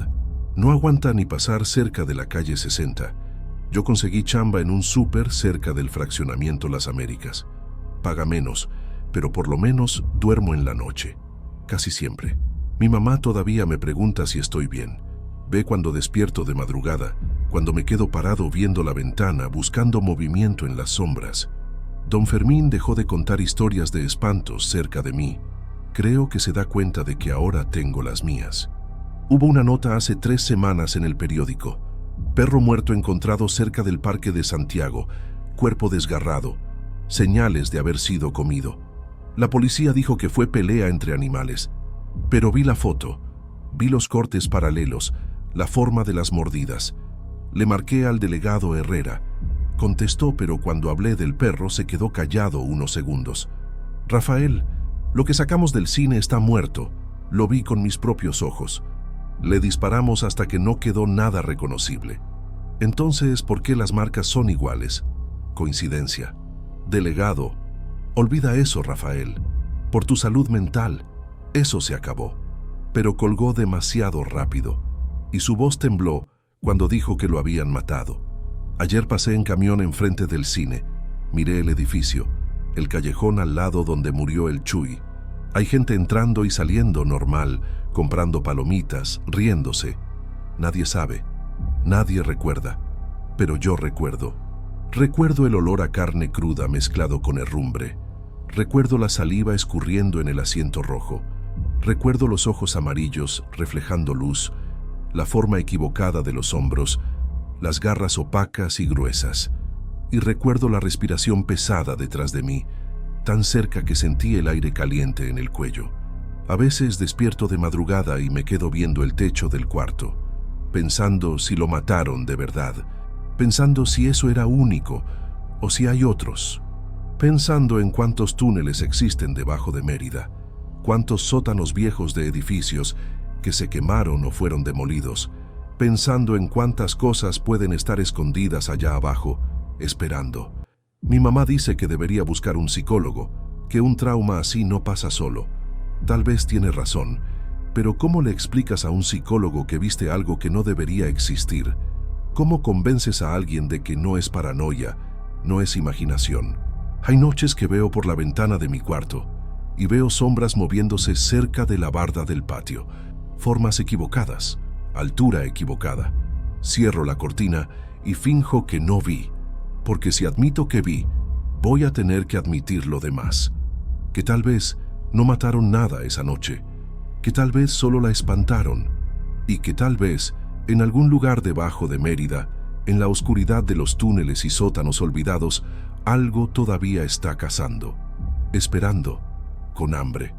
No aguanta ni pasar cerca de la calle 60. Yo conseguí chamba en un súper cerca del fraccionamiento Las Américas. Paga menos, pero por lo menos duermo en la noche. Casi siempre. Mi mamá todavía me pregunta si estoy bien. Ve cuando despierto de madrugada, cuando me quedo parado viendo la ventana, buscando movimiento en las sombras. Don Fermín dejó de contar historias de espantos cerca de mí. Creo que se da cuenta de que ahora tengo las mías. Hubo una nota hace 3 semanas en el periódico. Perro muerto encontrado cerca del Parque de Santiago, cuerpo desgarrado, señales de haber sido comido. La policía dijo que fue pelea entre animales, pero vi la foto, vi los cortes paralelos, la forma de las mordidas. Le marqué al delegado Herrera. Contestó, pero cuando hablé del perro se quedó callado unos segundos. Rafael, lo que sacamos del cine está muerto. Lo vi con mis propios ojos. Le disparamos hasta que no quedó nada reconocible. Entonces, ¿por qué las marcas son iguales? Coincidencia. Delegado, olvida eso, Rafael. Por tu salud mental, eso se acabó. Pero colgó demasiado rápido, y su voz tembló cuando dijo que lo habían matado. Ayer pasé en camión enfrente del cine. Miré el edificio, el callejón al lado donde murió el Chuy. Hay gente entrando y saliendo normal, comprando palomitas, riéndose. Nadie sabe, nadie recuerda, pero yo recuerdo. Recuerdo el olor a carne cruda mezclado con herrumbre. Recuerdo la saliva escurriendo en el asiento rojo. Recuerdo los ojos amarillos reflejando luz, la forma equivocada de los hombros, las garras opacas y gruesas. Y recuerdo la respiración pesada detrás de mí, tan cerca que sentí el aire caliente en el cuello. A veces despierto de madrugada y me quedo viendo el techo del cuarto, pensando si lo mataron de verdad, pensando si eso era único o si hay otros, pensando en cuántos túneles existen debajo de Mérida, cuántos sótanos viejos de edificios que se quemaron o fueron demolidos, pensando en cuántas cosas pueden estar escondidas allá abajo, esperando. Mi mamá dice que debería buscar un psicólogo, que un trauma así no pasa solo. Tal vez tiene razón, pero ¿cómo le explicas a un psicólogo que viste algo que no debería existir? ¿Cómo convences a alguien de que no es paranoia, no es imaginación? Hay noches que veo por la ventana de mi cuarto y veo sombras moviéndose cerca de la barda del patio, formas equivocadas, altura equivocada. Cierro la cortina y finjo que no vi, porque si admito que vi, voy a tener que admitir lo demás. Que tal vez no mataron nada esa noche, que tal vez solo la espantaron, y que tal vez en algún lugar debajo de Mérida, en la oscuridad de los túneles y sótanos olvidados, algo todavía está cazando, esperando, con hambre.